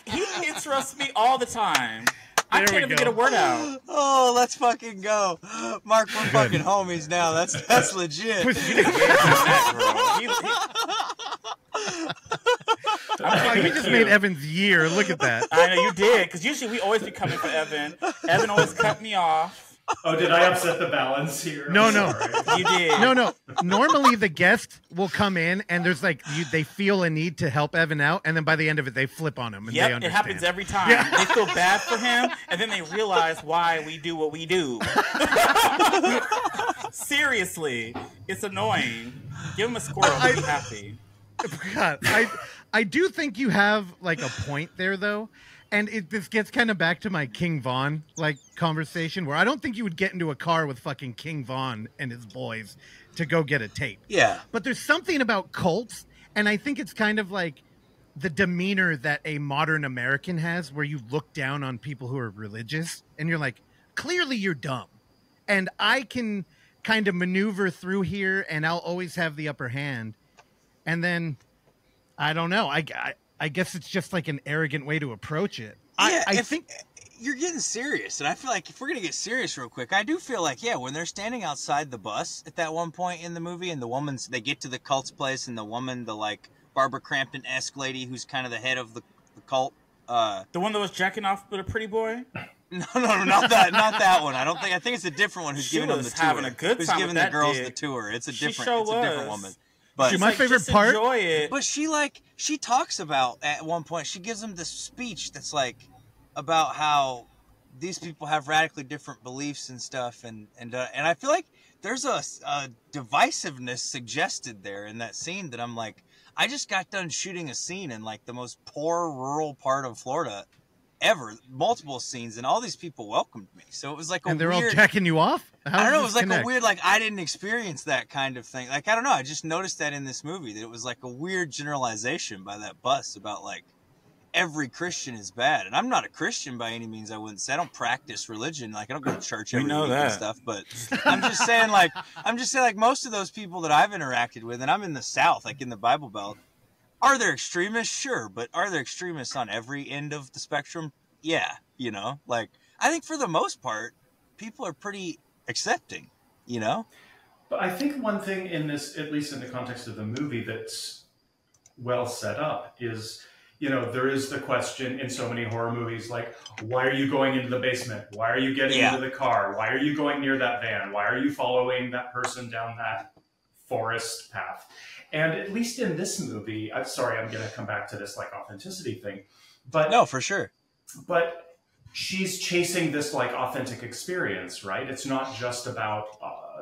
He interrupts me all the time. I can't even get a word out. Oh, let's fucking go. Mark, we're fucking homies now. That's legit. You just made Evan's year. Look at that. I know you did, because usually we always be coming for Evan. Evan always cut me off. Oh, did I upset the balance here? No. You did. No. Normally the guest will come in and there's like they feel a need to help Evan out, and then by the end of it they flip on him and they understand. It happens every time. Yeah. They feel bad for him, and then they realize why we do what we do. Seriously, it's annoying. Give him a squirrel. He'll be happy. God, I do think you have like a point there though. And this gets kind of back to my King Von like conversation, where I don't think you would get into a car with fucking King Von and his boys to go get a tape. Yeah. But there's something about cults, and I think it's kind of like the demeanor that a modern American has, where you look down on people who are religious, and you're like, clearly you're dumb. And I can kind of maneuver through here, and I'll always have the upper hand. And then, I don't know, I guess it's just like an arrogant way to approach it. Yeah, I think you're getting serious, and I feel like if we're gonna get serious real quick, I do feel like when they're standing outside the bus at that one point in the movie, and they get to the cult's place, and the woman, the like Barbara Crampton-esque lady who's kind of the head of the cult, the one that was jacking off with a pretty boy. No, not that one. I think it's a different one who's giving them the tour. Having a good who's time giving with the girls dick. The tour. It's a different woman. But my favorite part, enjoy it. But she talks about at one point, she gives them this speech that's like about how these people have radically different beliefs and stuff, and I feel like there's a divisiveness suggested there in that scene that I'm like, I just got done shooting a scene in like the most poor rural part of Florida ever, multiple scenes, and all these people welcomed me. So it was like and they're all jacking you off. I don't know. It was like a weird, like I didn't experience that kind of thing. Like I don't know. I just noticed that in this movie that it was like a weird generalization by that bus about like every Christian is bad. And I'm not a Christian by any means. I wouldn't say I don't practice religion. Like I don't go to church every week and stuff. But I'm just saying, like most of those people that I've interacted with, and I'm in the South, like in the Bible Belt. Are there extremists? Sure, but are there extremists on every end of the spectrum? Yeah, you know, like I think for the most part, people are pretty accepting, you know. But I think one thing in this, at least in the context of the movie, that's well set up is, you know, there is the question in so many horror movies, like, why are you going into the basement? Why are you getting into the car? Why are you going near that van? Why are you following that person down that forest path? And at least in this movie, I'm sorry, I'm going to come back to this like authenticity thing, but no, for sure. But she's chasing this like authentic experience, right? It's not just about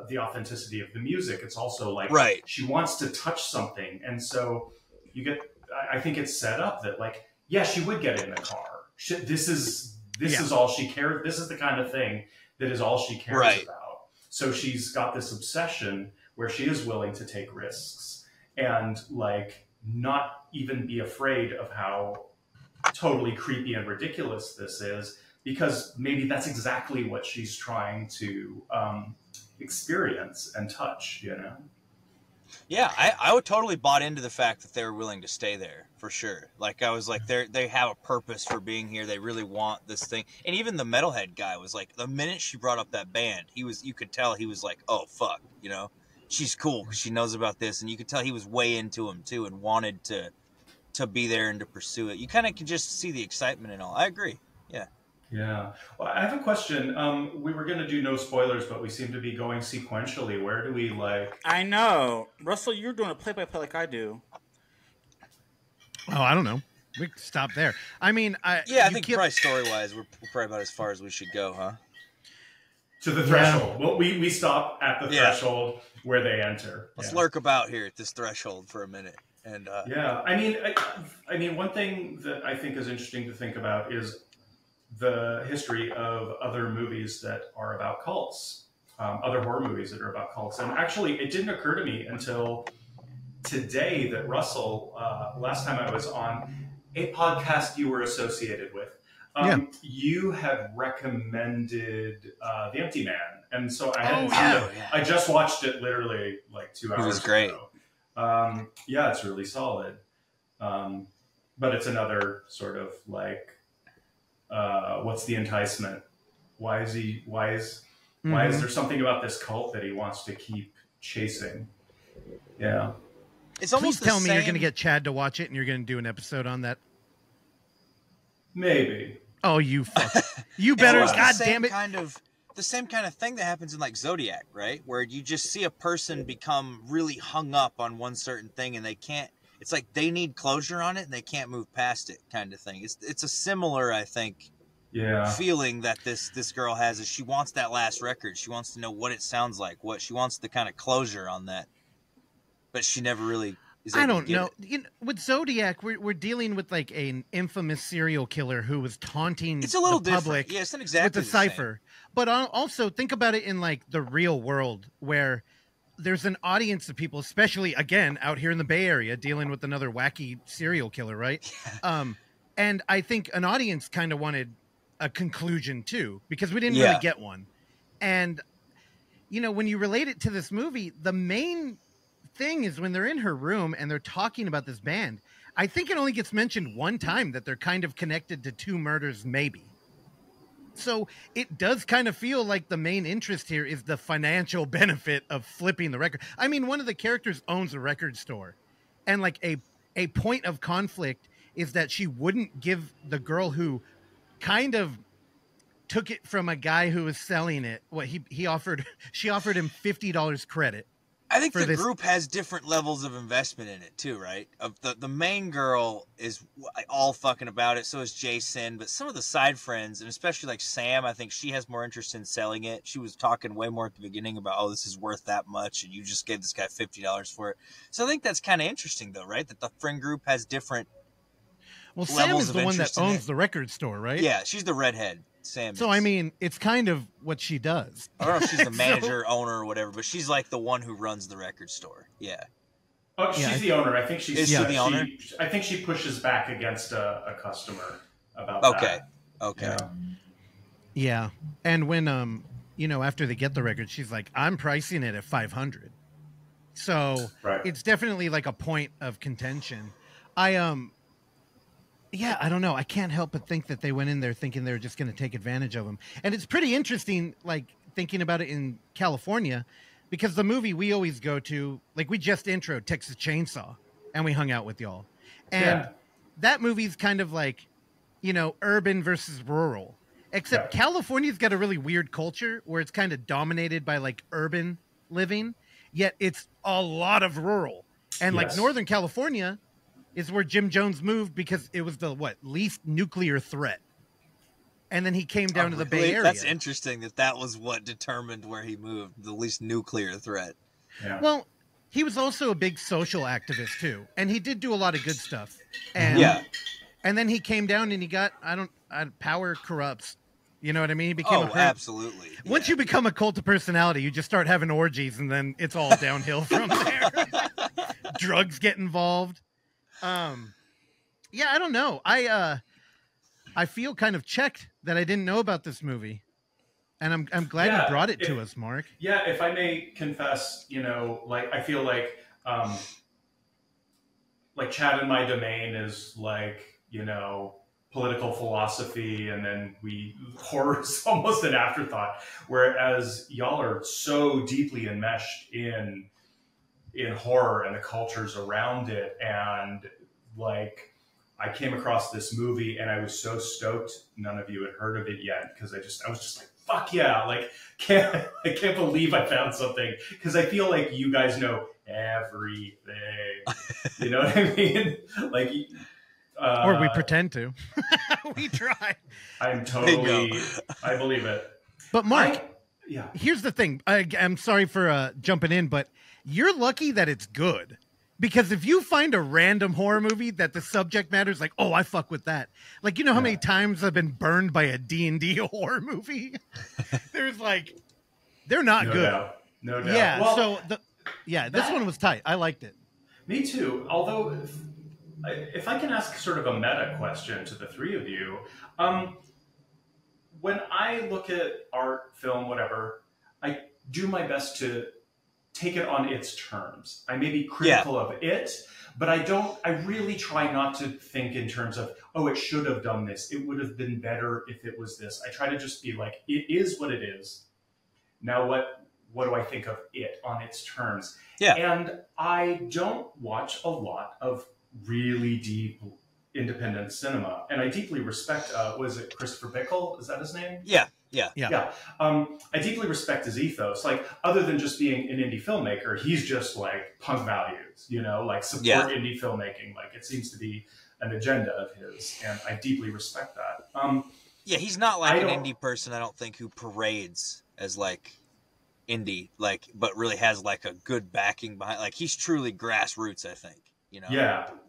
the authenticity of the music. It's also like she wants to touch something, and so you get. I think it's set up that like, yeah, she would get in the car. This is all she cares. This is the kind of thing that is all she cares about. So she's got this obsession where she is willing to take risks. And like not even be afraid of how totally creepy and ridiculous this is, because maybe that's exactly what she's trying to experience and touch, you know? Yeah, I would totally bought into the fact that they were willing to stay there for sure. Like I was like, they have a purpose for being here. They really want this thing. And even the metalhead guy was like, the minute she brought up that band, you could tell he was like, oh fuck, you know? She's cool because she knows about this, and you could tell he was way into him too and wanted to be there and to pursue it. You kind of can just see the excitement and all. I agree. Yeah. Yeah. Well, I have a question. We were going to do no spoilers, but we seem to be going sequentially. Where do we like? I know, Russell. You're doing a play-by-play like I do. Oh, I don't know. We can stop there. I mean, I think probably story-wise, we're probably about as far as we should go, huh? To the threshold. Well, we stop at the threshold where they enter. Let's lurk about here at this threshold for a minute. And I mean, one thing that I think is interesting to think about is the history of other movies that are about cults, other horror movies that are about cults. And actually, it didn't occur to me until today that Russell, last time I was on a podcast you were associated with, you had recommended The Empty Man, and so I hadn't seen it. I just watched it literally like 2 hours ago. It was great. Yeah, it's really solid. But it's another sort of like, what's the enticement? Why is there something about this cult that he wants to keep chasing? Yeah. It's almost Please tell me you're going to get Chad to watch it and you're going to do an episode on that. Maybe. Oh, you fuck. You better. God damn it. The same kind of thing that happens in like Zodiac, right? Where you just see a person become really hung up on one certain thing and they can't, it's like they need closure on it and they can't move past it kind of thing. It's a similar, I think, feeling that this girl has is she wants that last record. She wants to know what it sounds like, what she wants the kind of closure on that. But she never really is able to get it. You know, with Zodiac, we're dealing with like an infamous serial killer who was taunting the public different. Yeah, it's not exactly with the cipher. But also think about it in like the real world where there's an audience of people, especially again out here in the Bay Area, dealing with another wacky serial killer, right? And I think an audience kind of wanted a conclusion too, because we didn't really get one. And you know, when you relate it to this movie, the main thing is when they're in her room and they're talking about this band, I think it only gets mentioned one time that they're kind of connected to two murders, maybe. So it does kind of feel like the main interest here is the financial benefit of flipping the record. I mean, one of the characters owns a record store, and like a point of conflict is that she wouldn't give the girl who kind of took it from a guy who was selling it. What she offered him $50 credit. I think the group has different levels of investment in it too, right? Of the main girl is all fucking about it. So is Jason, but some of the side friends, and especially like Sam, I think she has more interest in selling it. She was talking way more at the beginning about, oh, this is worth that much, and you just gave this guy $50 for it. So I think that's kind of interesting, though, right? That the friend group has different. Well, Sam is the one that owns the record store, right? Yeah, she's the redhead. Sam. So, I mean, it's kind of what she does. I don't know if she's the manager, owner, or whatever, but she's like the one who runs the record store. Yeah. Oh, she's the owner. I think she's Is she the owner? I think she pushes back against a customer about that. Okay. Yeah. And when after they get the record, she's like, I'm pricing it at 500. So it's definitely like a point of contention. I don't know. I can't help but think that they went in there thinking they were just going to take advantage of him. And it's pretty interesting, like thinking about it in California, because the movie we always go to, like we just introed Texas Chainsaw and we hung out with y'all. And that movie's kind of like, urban versus rural, except California's got a really weird culture where it's kind of dominated by like urban living, yet it's a lot of rural. And like Northern California is where Jim Jones moved because it was the least nuclear threat. And then he came down to the Bay Area. That's interesting that was what determined where he moved, the least nuclear threat. Yeah. Well, he was also a big social activist too, and he did do a lot of good stuff. And and then he came down and he got power corrupts. You know what I mean? He became absolutely. Once you become a cult of personality, you just start having orgies, and then it's all downhill from there. Drugs get involved. I don't know. I feel kind of checked that I didn't know about this movie, and I'm glad you brought it to us, Mark. Yeah, if I may confess, I feel like Chat in My Domain is like, political philosophy, and then horror is almost an afterthought. Whereas y'all are so deeply enmeshed in horror and the cultures around it, and like I came across this movie and I was so stoked none of you had heard of it yet, because I was just like, fuck yeah, like I can't believe I found something, because I feel like you guys know everything. You know what I mean? Like or we pretend to. We try. I believe it. But Mark, here's the thing. I'm sorry for jumping in, but you're lucky that it's good. Because if you find a random horror movie that the subject matter is like, oh, I fuck with that. Like, how many times I've been burned by a D&D horror movie? There's like, they're not good. No doubt. Yeah, well, this one was tight. I liked it. Me too. Although, if I can ask sort of a meta question to the three of you, when I look at art, film, whatever, I do my best to take it on its terms. I may be critical of it, but I really try not to think in terms of, oh, it should have done this. It would have been better if it was this. I try to just be like, it is what it is. Now what do I think of it on its terms? Yeah. And I don't watch a lot of really deep independent cinema. And I deeply respect, was it Christopher Bickle? Is that his name? Yeah. I deeply respect his ethos. Like, other than just being an indie filmmaker, he's just like punk values, like support indie filmmaking. Like, it seems to be an agenda of his, and I deeply respect that. He's not like an indie person, I don't think, who parades as like indie, like, but really has like a good backing behind. Like, he's truly grassroots, I think.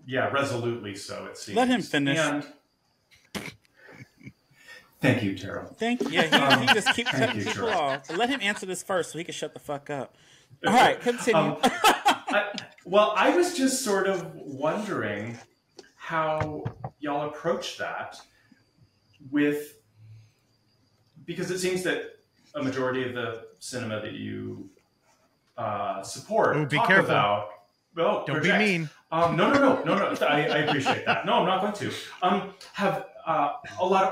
Yeah, resolutely so, it seems. Let him finish. Thank you, Terrell. He just keeps cutting people off. Let him answer this first so he can shut the fuck up. All right, continue. I was just sort of wondering how y'all approach that because it seems that a majority of the cinema that you support be careful. About... Oh, don't be mean. No. I appreciate that. No, I'm not going to. Have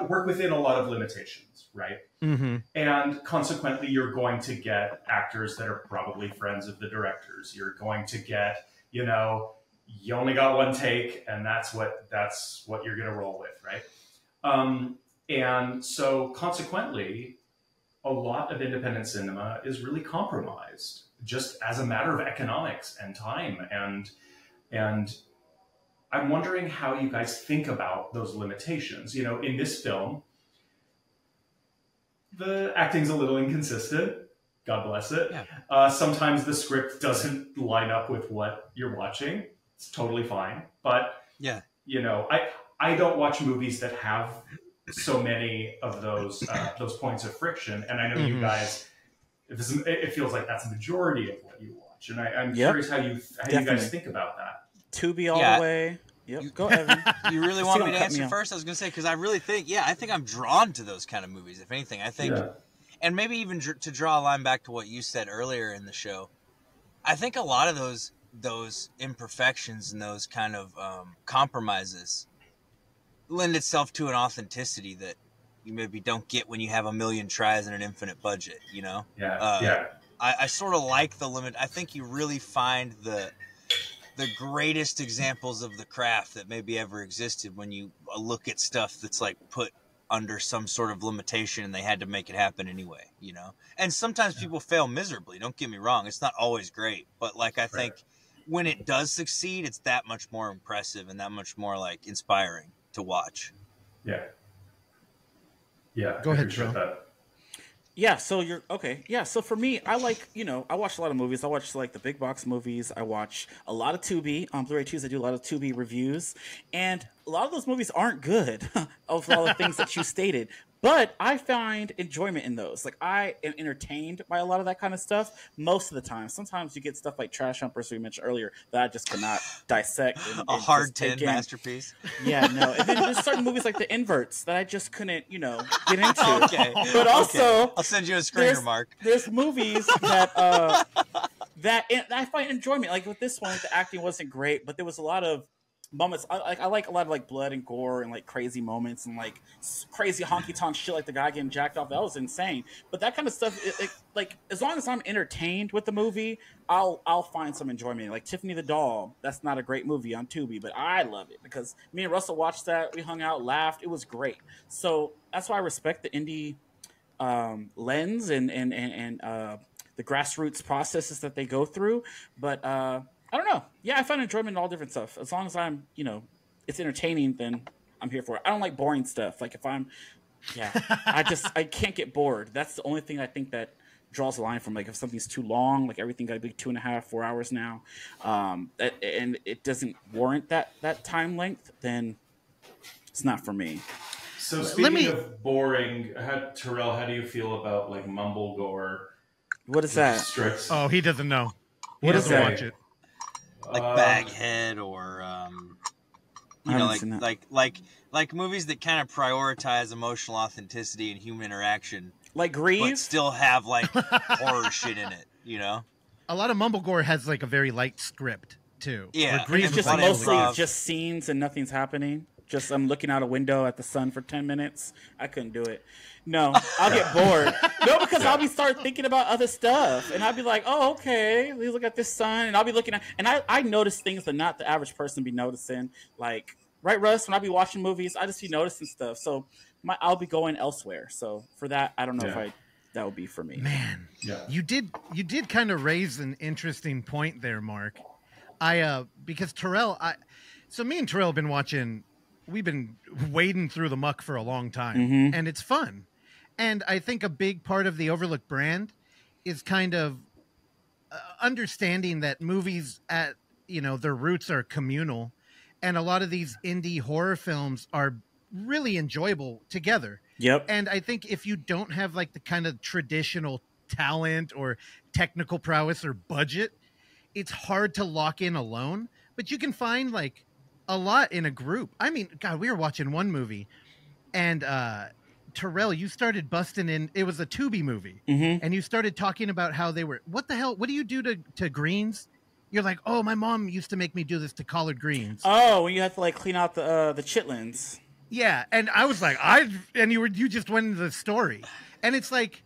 work within a lot of limitations, right? Mm-hmm. And consequently, you're going to get actors that are probably friends of the directors. You're going to get, you only got one take, and that's what you're going to roll with, right? And so consequently, a lot of independent cinema is really compromised, just as a matter of economics and time. And I'm wondering how you guys think about those limitations. In this film, the acting's a little inconsistent. God bless it. Yeah. Sometimes the script doesn't line up with what you're watching. It's totally fine. But, I don't watch movies that have so many of those points of friction. And I know you guys, it feels like that's the majority of what you watch. and I'm Yep. curious how you Definitely. guys think about that. Tubi all Yeah. the way. Yep. Go, Evan. You really Just want don't me to cut answer off. first? I was going to say, because I really think, I think I'm drawn to those kind of movies. If anything, I think, and maybe even to draw a line back to what you said earlier in the show, I think a lot of those imperfections and those kind of compromises lend itself to an authenticity that you maybe don't get when you have a million tries and an infinite budget, you know? I sort of like the limit. I think you really find the greatest examples of the craft that maybe ever existed when you look at stuff that's like put under some sort of limitation and they had to make it happen anyway, you know? And sometimes people fail miserably. Don't get me wrong. It's not always great, but like, I think when it does succeed, it's that much more impressive and that much more like inspiring to watch. Yeah. Go ahead, Joe. Yeah, so you're okay. Yeah, so for me, I like, I watch a lot of movies. I watch like the big box movies. I watch a lot of Tubi. On Blu-ray Tuesday, I do a lot of Tubi reviews. And a lot of those movies aren't good of all the things that you stated. But I find enjoyment in those. Like, I am entertained by a lot of that kind of stuff most of the time. Sometimes you get stuff like Trash Humpers, we mentioned earlier, that I just cannot dissect. A hard 10 masterpiece. Yeah, no. And then there's certain movies like The Inverts that I just couldn't, get into. Okay. But also, I'll send you a screener, Mark. There's movies that that I find enjoyment. Like with this one, the acting wasn't great, but there was a lot of moments. I like a lot of like blood and gore and like crazy moments and like crazy honky tonk shit, like the guy getting jacked off. That was insane. But that kind of stuff, like as long as I'm entertained with the movie, I'll find some enjoyment. Like Tiffany the Doll, that's not a great movie on Tubi, but I love it because me and Russell watched that. We hung out, laughed. It was great. So that's why I respect the indie lens and the grassroots processes that they go through. But I don't know. Yeah, I find enjoyment in all different stuff. As long as I'm, it's entertaining, then I'm here for it. I don't like boring stuff. Like if I'm, I can't get bored. That's the only thing I think that draws a line from, like if something's too long, like everything got to be 2.5, 4 hours now, and it doesn't warrant that time length, then it's not for me. So speaking of boring, Terrell, how do you feel about like mumble gore? What is that? Strips? Oh, he doesn't know. What is that? Watch it. Like Baghead or like movies that kind of prioritize emotional authenticity and human interaction, like Grieve, but still have like horror shit in it. A lot of mumblegore has like a very light script too. Yeah, it's just mostly just scenes and nothing's happening. Just I'm looking out a window at the sun for 10 minutes. I couldn't do it. No, I'll get bored. No, because I'll start thinking about other stuff, and I'll be like, "Oh, okay, let's look at this sun," and I'll be looking at, and I notice things that not the average person be noticing. Like, right, Russ? When I be watching movies, I just be noticing stuff. So I'll be going elsewhere. So for that, I don't know if that would be for me. Man, you did kind of raise an interesting point there, Mark. Because Terrell, so me and Terrell have been watching. We've been wading through the muck for a long time, and it's fun. And I think a big part of the Overlook brand is kind of understanding that movies at, their roots are communal, and a lot of these indie horror films are really enjoyable together. Yep. And I think if you don't have like the kind of traditional talent or technical prowess or budget, it's hard to lock in alone, but you can find like a lot in a group. I mean, God, we were watching one movie, and Terrell, you started busting in. It was a Tubi movie, and you started talking about how they were. What the hell? What do you do to greens? You're like, oh, my mom used to make me do this to collard greens. Oh, when you have to like clean out the chitlins. Yeah, and I was like, you just went into the story, and it's like,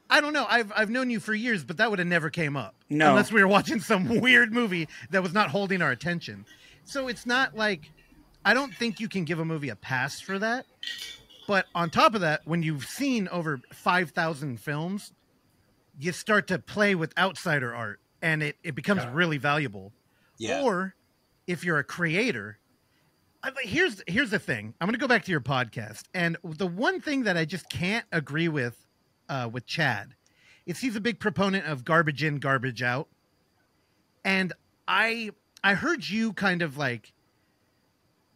I don't know. I've known you for years, but that would have never came up unless we were watching some weird movie that was not holding our attention. So it's not like, I don't think you can give a movie a pass for that. But on top of that, when you've seen over 5,000 films, you start to play with outsider art, and it becomes really valuable. Yeah. Or if you're a creator, here's the thing. I'm going to go back to your podcast. And the one thing that I just can't agree with Chad is he's a big proponent of garbage in, garbage out. And I heard you kind of like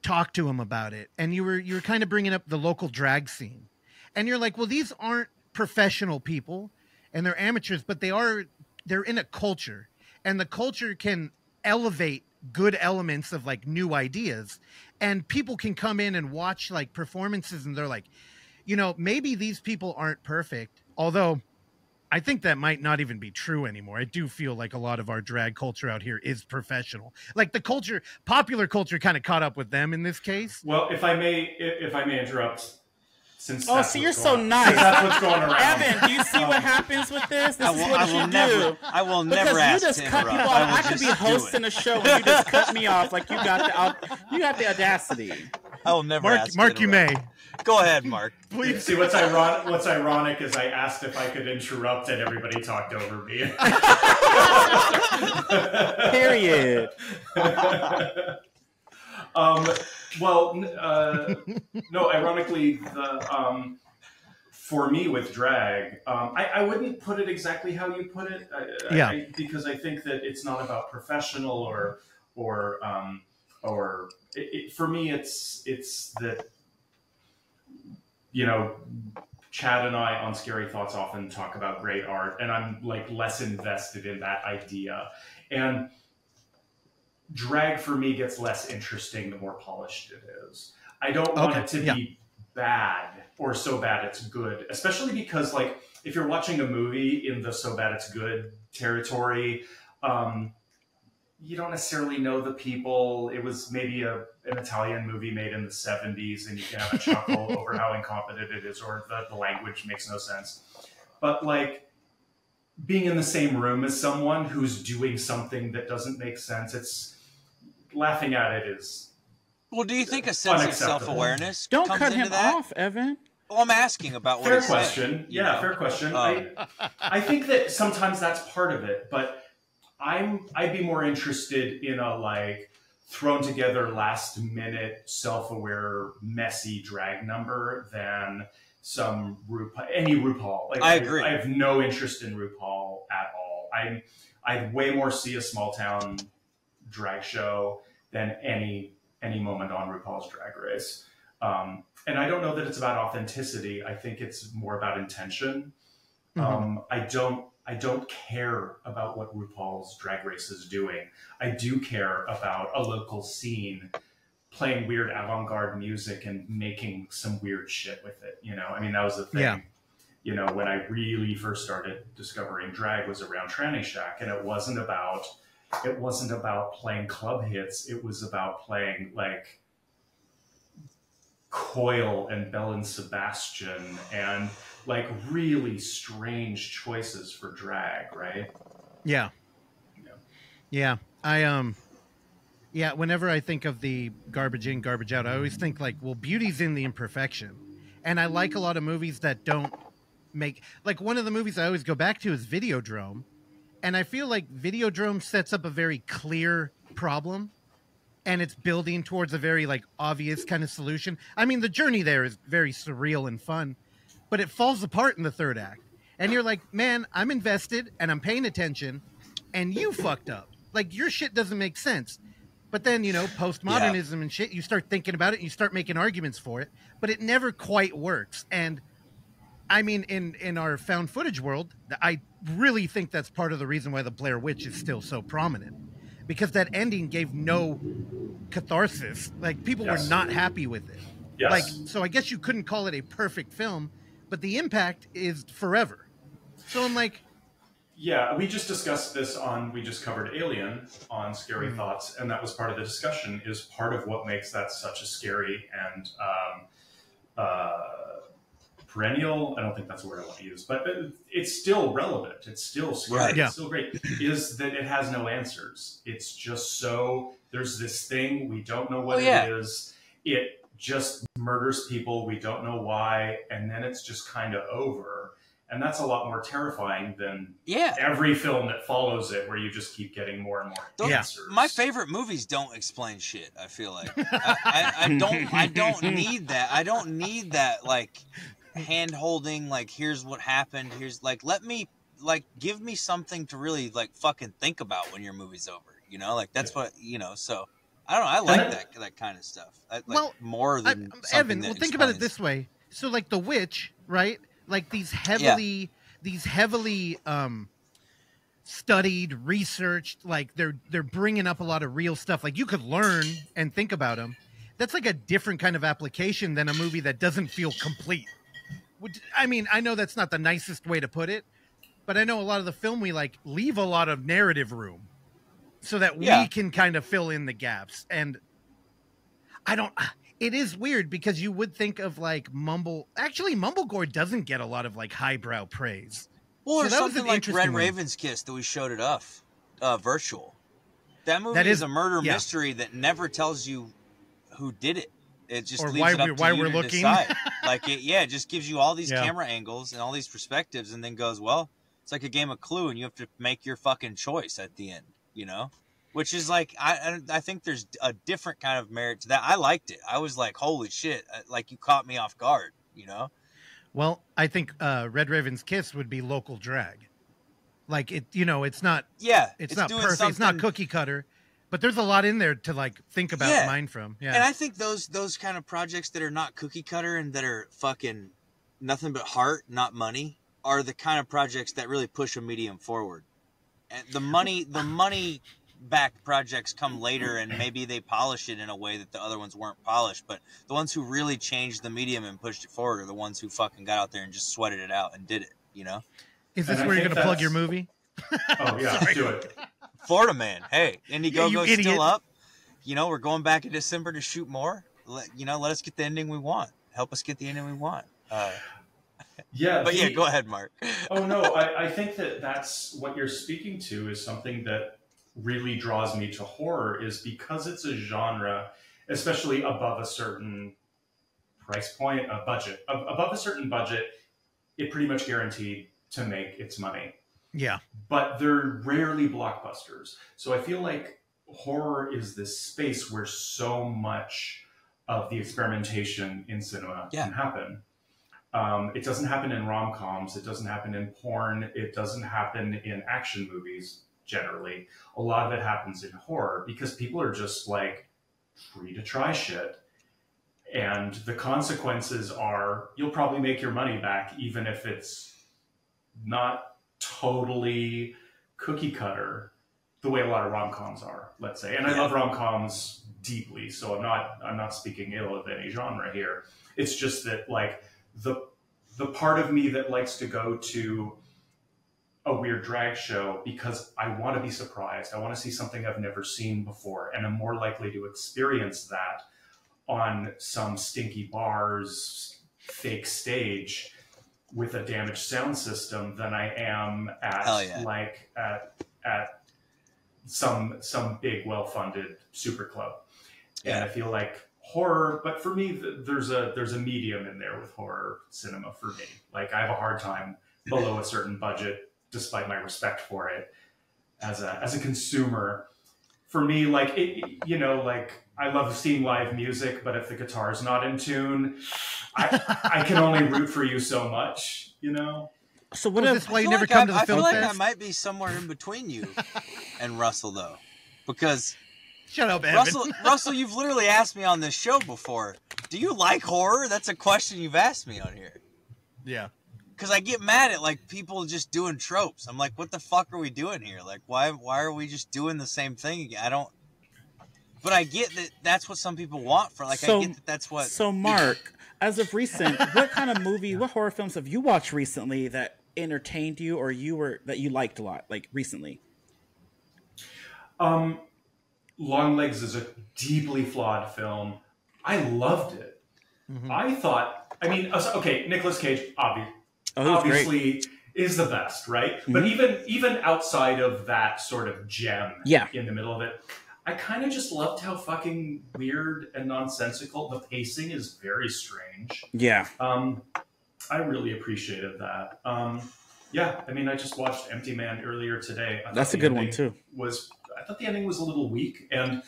talk to him about it, and you were kind of bringing up the local drag scene, and you're like, well, these aren't professional people and they're amateurs, but they're in a culture, and the culture can elevate good elements of like new ideas, and people can come in and watch like performances and they're like, you know, maybe these people aren't perfect, although I think that might not even be true anymore. I do feel like a lot of our drag culture out here is professional. Like the culture, popular culture kind of caught up with them in this case. Well, if I may interrupt, since so you're so nice. That's what's going around. Evan, do you see what happens with this? This is what you do. I will never because ask you just to cut interrupt. people off. I could be hosting a show and you just cut me off like you got the audacity. I will never ask. Mark, you may. Go ahead, Mark. Please. See, what's ironic is I asked if I could interrupt and everybody talked over me. Period. No, ironically, for me with drag, I wouldn't put it exactly how you put it. Because I think that it's not about professional or for me, it's that, you know, Chad and I on Scary Thoughts often talk about great art, and I'm like less invested in that idea. And drag for me gets less interesting the more polished it is. I don't want it to be bad or so bad it's good, especially because like if you're watching a movie in the so bad it's good territory, you don't necessarily know the people. It was maybe an Italian movie made in the 70s and you can have a chuckle over how incompetent it is or the language makes no sense. But like being in the same room as someone who's doing something that doesn't make sense, it's laughing at it is. Well, do you think a sense of self-awareness Don't comes cut into him that? off, Evan. Well, I'm asking about what fair he question. said, Yeah, fair question. I think that sometimes that's part of it, but I'd be more interested in a like thrown together last minute self-aware messy drag number than any RuPaul. Like, I agree. I have no interest in RuPaul at all. I'd way more see a small town drag show than any moment on RuPaul's Drag Race. And I don't know that it's about authenticity. I think it's more about intention. Mm-hmm. I don't care about what RuPaul's Drag Race is doing. I do care about a local scene playing weird avant-garde music and making some weird shit with it. You know, I mean, that was the thing. Yeah. You know, when I really first started discovering drag was around Tranny Shack, and it wasn't about playing club hits. It was about playing like Coil and Belle and Sebastian and like really strange choices for drag, right? Yeah. Whenever I think of the garbage in, garbage out, I always think like, well, beauty's in the imperfection. And I like a lot of movies that don't make, like one of the movies I always go back to is Videodrome. And I feel like Videodrome sets up a very clear problem and it's building towards a very like obvious kind of solution. I mean, the journey there is very surreal and fun, but it falls apart in the third act. And you're like, man, I'm invested and I'm paying attention and you fucked up. Like your shit doesn't make sense. But then, you know, postmodernism and shit, you start thinking about it and you start making arguments for it, but it never quite works. And I mean, in our found footage world, I really think that's part of the reason why the Blair Witch is still so prominent, because that ending gave no catharsis. Like people were not happy with it. Yes. Like, so I guess you couldn't call it a perfect film, but the impact is forever. So I'm like, yeah, we just discussed this we just covered Alien on Scary Thoughts, and that was part of the discussion, is part of what makes that such a scary and perennial, I don't think that's the word I want to use, but it's still relevant. It's still scary. Right. It's still great. Is that it has no answers. It's just there's this thing, we don't know what it is. It just murders people. We don't know why. And then it's just kind of over. And that's a lot more terrifying than every film that follows it, where you just keep getting more and more answers. My favorite movies don't explain shit. I feel like I don't need that. I don't need that like hand holding. Like here's what happened. Here's like give me something to really like fucking think about when your movie's over. You know, like that's what you know. So I don't know. I like that kind of stuff. More than Evan. Well, think about it this way. So like The Witch, right? Like these heavily studied, researched. Like they're bringing up a lot of real stuff. Like you could learn and think about them. That's like a different kind of application than a movie that doesn't feel complete. I mean, I know that's not the nicest way to put it, but I know a lot of the film we like leave a lot of narrative room so that we can kind of fill in the gaps. And it is weird because you would think of like Mumblegore doesn't get a lot of like highbrow praise. Well, or so something like Red Raven's Kiss that we showed it off, virtual. That movie is a murder mystery that never tells you who did it. It just leaves it up to you to decide. Like it just gives you all these camera angles and all these perspectives, and then goes, well, it's like a game of Clue, and you have to make your fucking choice at the end, you know? Which is like, I think there's a different kind of merit to that. I liked it. I was like, holy shit, like you caught me off guard, you know? Well, I think Red Raven's Kiss would be local drag. Like it's not it's not perfect, it's not cookie cutter, but there's a lot in there to like think about mine from. Yeah. And I think those kind of projects that are not cookie cutter and that are fucking nothing but heart, not money, are the kind of projects that really push a medium forward. And the money backed projects come later, and maybe they polish it in a way that the other ones weren't polished, but the ones who really changed the medium and pushed it forward are the ones who fucking got out there and just sweated it out and did it, you know? Is this where you're going to plug your movie? Oh, yeah, do it. Florida Man. Hey, Indiegogo's still up. You know, we're going back in December to shoot more. Let us get the ending we want. Help us get the ending we want. Go ahead, Mark. Oh, no, I think that's what you're speaking to is something that really draws me to horror, is because it's a genre, especially above a certain price point, a budget. Above a certain budget, it pretty much guaranteed to make its money. Yeah. But they're rarely blockbusters. So I feel like horror is this space where so much of the experimentation in cinema can happen. It doesn't happen in rom-coms. It doesn't happen in porn. It doesn't happen in action movies, generally. A lot of it happens in horror because people are just like free to try shit. And the consequences are you'll probably make your money back even if it's not totally cookie cutter the way a lot of rom-coms are, let's say. And I love rom-coms deeply, so I'm not speaking ill of any genre here. It's just that like the part of me that likes to go to a weird drag show because I want to be surprised. I want to see something I've never seen before, and I'm more likely to experience that on some stinky bar's fake stage with a damaged sound system than I am at some big well-funded super club. And I feel like horror, but for me, there's a medium in there with horror cinema for me. Like I have a hard time below a certain budget, despite my respect for it as a consumer. For me, like like I love seeing live music, but if the guitar's not in tune, I can only root for you so much, you know? So what is why you never come to the film fest? I feel like I might be somewhere in between you and Russell, though. Because shut up, Evan. Russell, you've literally asked me on this show before, do you like horror? That's a question you've asked me on here. Yeah. Because I get mad at like people just doing tropes. I'm like, what the fuck are we doing here? Like, why are we just doing the same thing again? But I get that that's what some people want for. Like, I get that's what. So, Mark, as of recent, what kind of what horror films have you watched recently that entertained you, or that you liked a lot, like recently? Longlegs is a deeply flawed film. I loved it. Mm-hmm. I thought, Nicolas Cage, obviously is the best, right? Mm-hmm. But even outside of that sort of gem in the middle of it, I kind of just loved how fucking weird and nonsensical. The pacing is very strange. Yeah. I really appreciated that. I just watched Empty Man earlier today. That's a good one too. I thought the ending was a little weak, and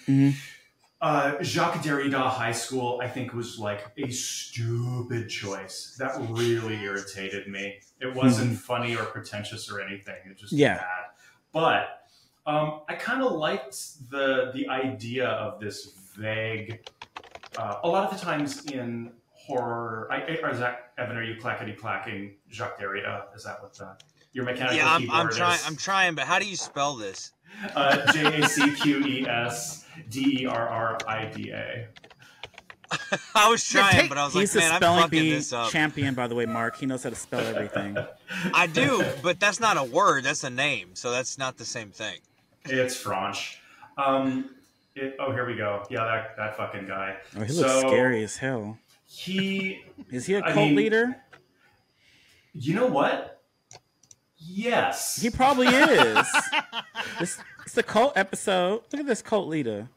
Jacques Derrida High School, I think, was like a stupid choice. That really irritated me. It wasn't funny or pretentious or anything. It just bad. But I kind of liked the idea of this vague. A lot of the times in horror, Evan, are you clackety clacking Jacques Derrida? Is that what the? your mechanical Yeah, I'm keyboardist. trying. I'm trying, but how do you spell this? JACQESDERRIDA. I was trying, but I was He's like, the man, I'm spelling fucking bee this up. champion, by the way, Mark. He knows how to spell everything. I do, but that's not a word. That's a name, so that's not the same thing. It's French. Here we go. Yeah, that fucking guy. Oh, he looks scary as hell. Is he a cult leader? You know what? Yes. He probably is. It's a cult episode. Look at this cult leader.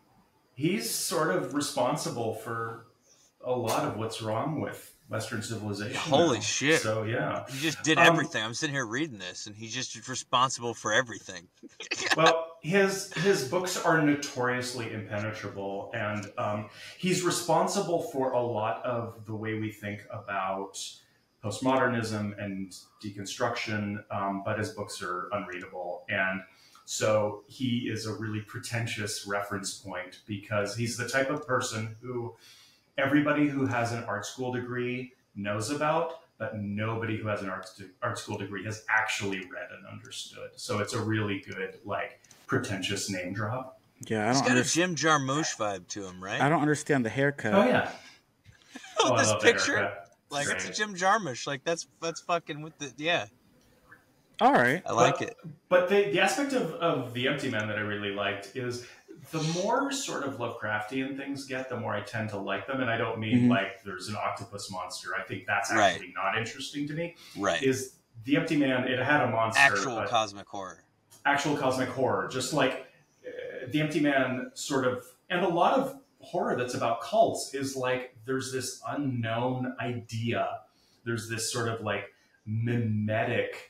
He's sort of responsible for a lot of what's wrong with Western civilization. Holy shit. So, yeah. He just did everything. I'm sitting here reading this, and he's just responsible for everything. Well, his books are notoriously impenetrable, and he's responsible for a lot of the way we think about postmodernism and deconstruction, but his books are unreadable. And so he is a really pretentious reference point because he's the type of person who everybody who has an art school degree knows about, but nobody who has an art school degree has actually read and understood. So it's a really good, like, pretentious name drop. Yeah, He's got a Jim Jarmusch vibe to him, right? I don't understand the haircut. Oh, yeah. Oh, this I love picture? that haircut. Like, Great. it's a Jim Jarmusch. Like, that's fucking with the, yeah. All right. I like it. But the aspect of The Empty Man that I really liked is the more sort of Lovecraftian things get, the more I tend to like them. And I don't mean like there's an octopus monster. I think that's actually not interesting to me. Right. Is The Empty Man, it had a monster. Actual cosmic horror. Actual cosmic horror. Just like The Empty Man sort of, and a lot of horror that's about cults is like there's this unknown idea. There's this sort of like mimetic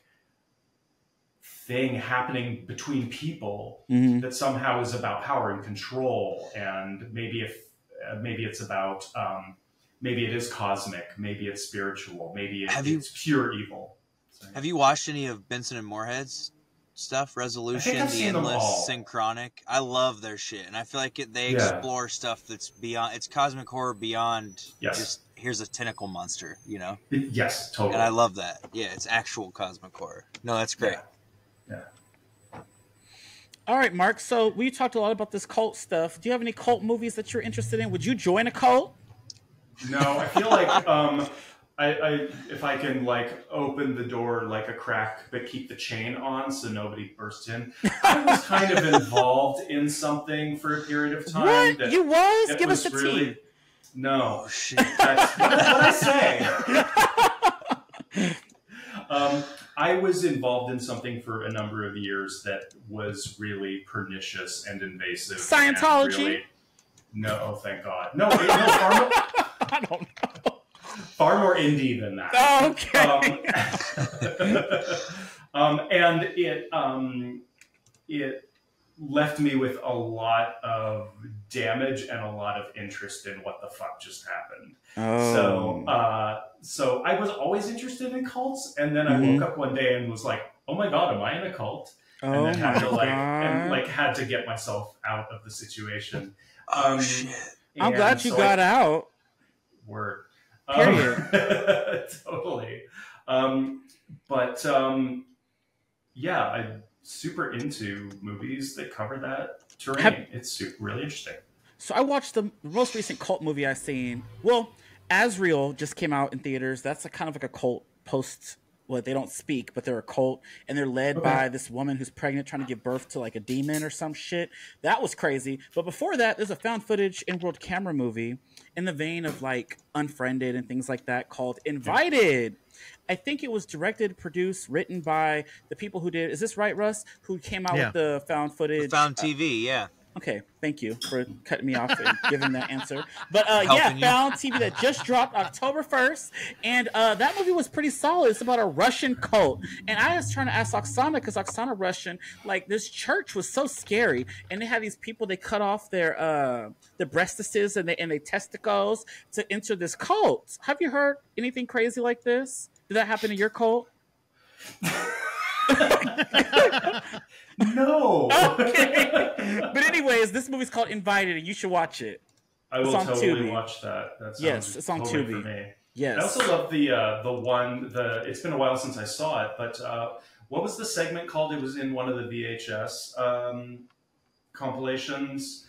thing happening between people that somehow is about power and control, and maybe it's about maybe it is cosmic, maybe it's spiritual, maybe it's pure evil. Sorry. Have you watched any of Benson and Moorhead's stuff? Resolution, The Endless, Synchronic. I love their shit, and I feel like they explore stuff that's beyond. It's cosmic horror beyond just here's a tentacle monster, you know? Yes, totally. And I love that. Yeah, it's actual cosmic horror. No, that's great. Yeah. All right, Mark. So we talked a lot about this cult stuff. Do you have any cult movies that you're interested in? Would you join a cult? No, I feel like I if I can like open the door like a crack but keep the chain on so nobody bursts in. I was kind of involved in something for a period of time. What? You was? Give us the tea. No. Oh, shit. That's what I say. I was involved in something for a number of years that was really pernicious and invasive. Scientology? And really, no, thank God. No, far more, I don't know. Far more indie than that. Oh, okay. And it left me with a lot of damage and a lot of interest in what the fuck just happened. Oh. So I was always interested in cults, and then I woke up one day and was like, "Oh my God, am I in a cult?" And then had to had to get myself out of the situation. Oh shit! I'm glad you got out. Word. Period. Totally. Yeah, I'm super into movies that cover that terrain. It's really interesting. So I watched the most recent cult movie I've seen. Well, Asriel just came out in theaters. That's kind of like a cult post. Well, they don't speak, but they're a cult, and they're led by this woman who's pregnant, trying to give birth to like a demon or some shit. That was crazy. But before that, there's a found footage in-world camera movie in the vein of like Unfriended and things like that called Invited. I think it was directed, produced, written by the people who did. Is this right, Russ? Who came out with the found footage? The found TV, yeah. Okay, thank you for cutting me off and giving that answer. But Helping you. found TV that just dropped October 1st. And that movie was pretty solid. It's about a Russian cult. And I was trying to ask Oksana, because Oksana Russian, like this church was so scary. And they had these people, they cut off their breastises and they testicles to enter this cult. Have you heard anything crazy like this? Did that happen in your cult? No. Okay. But anyways, this movie's called Invited, and you should watch it. I will totally watch that. Yes, it's on totally Tubi. For me. Yes. I also love the one. It's been a while since I saw it, but what was the segment called? It was in one of the VHS compilations.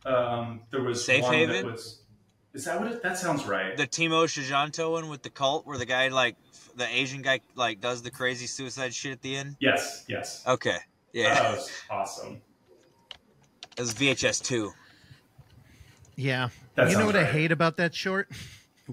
There was Safe one Haven? that was. Is that what it? That sounds right. The Timo Shajanto one with the cult, where the guy the Asian guy does the crazy suicide shit at the end. Yes. Okay. Yeah. That was awesome. It was VHS 2. Yeah. That You know sounds what I right. hate about that short?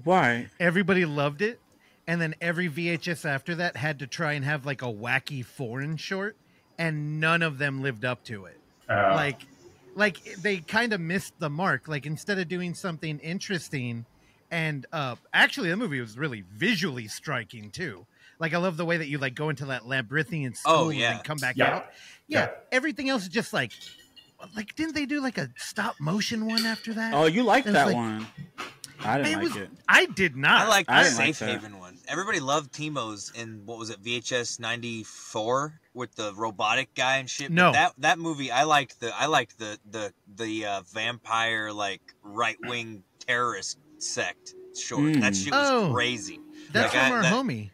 Why? Everybody loved it, and then every VHS after that had to try and have like a wacky foreign short, and none of them lived up to it. Like they kind of missed the mark. Like instead of doing something interesting, and actually the movie was really visually striking too. Like I love the way that you like go into that labyrinthian school and then come back out. Yeah, everything else is just like didn't they do like a stop motion one after that? Oh, you liked that like- one. I didn't like it. I did not. I liked the I didn't like Safe that. Haven one. Everybody loved Timo's in, what was it, VHS 94 with the robotic guy and shit. No. But that movie, I liked the vampire right wing terrorist sect short. That shit was crazy. That's Like, from our homie.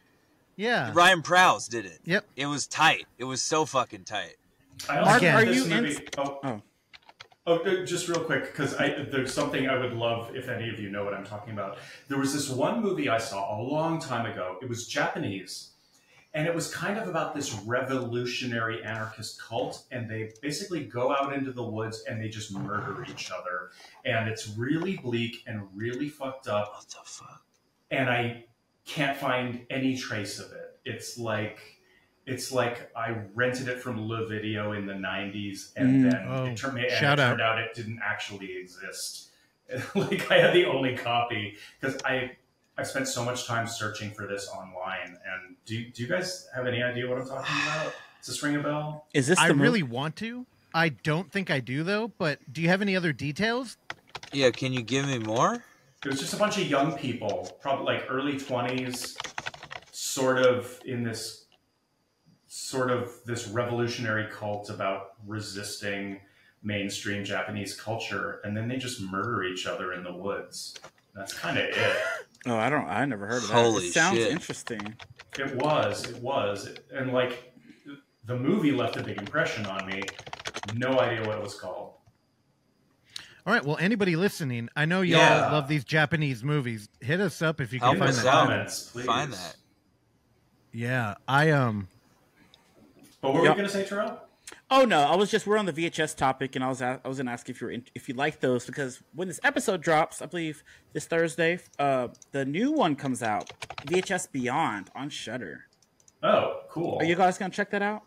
Yeah. Ryan Prowse did it. Yep. It was tight. It was so fucking tight. I also Mark, think are this you movie, in? just real quick, because there's something I would love if any of you know what I'm talking about. There was this one movie I saw a long time ago. It was Japanese, and it was kind of about this revolutionary anarchist cult, and they basically go out into the woods and they just murder each other. And it's really bleak and really fucked up. What the fuck? And I can't find any trace of it. It's like I rented it from Le Video in the 90s, and then it turned out it didn't actually exist. Like I had the only copy because I spent so much time searching for this online. And do you guys have any idea what I'm talking about? Does this ring a bell? Is this? I really want to. I don't think I do though. But do you have any other details? Yeah, can you give me more? It was just a bunch of young people, probably like early 20s, sort of in this revolutionary cult about resisting mainstream Japanese culture, and then they just murder each other in the woods. That's kind of it. Oh, I never heard of that. Holy It sounds shit. interesting. It was, and like the movie left a big impression on me. No idea what it was called. All right. Well, anybody listening, I know y'all love these Japanese movies. Hit us up if you can Help find us that. out. Comments, please. Find that. Yeah, But what were you going to say, Terrell? Oh no, we're on the VHS topic, and I was gonna ask if you like those, because when this episode drops, I believe this Thursday, the new one comes out, VHS Beyond on Shudder. Oh, cool. Are you guys gonna check that out?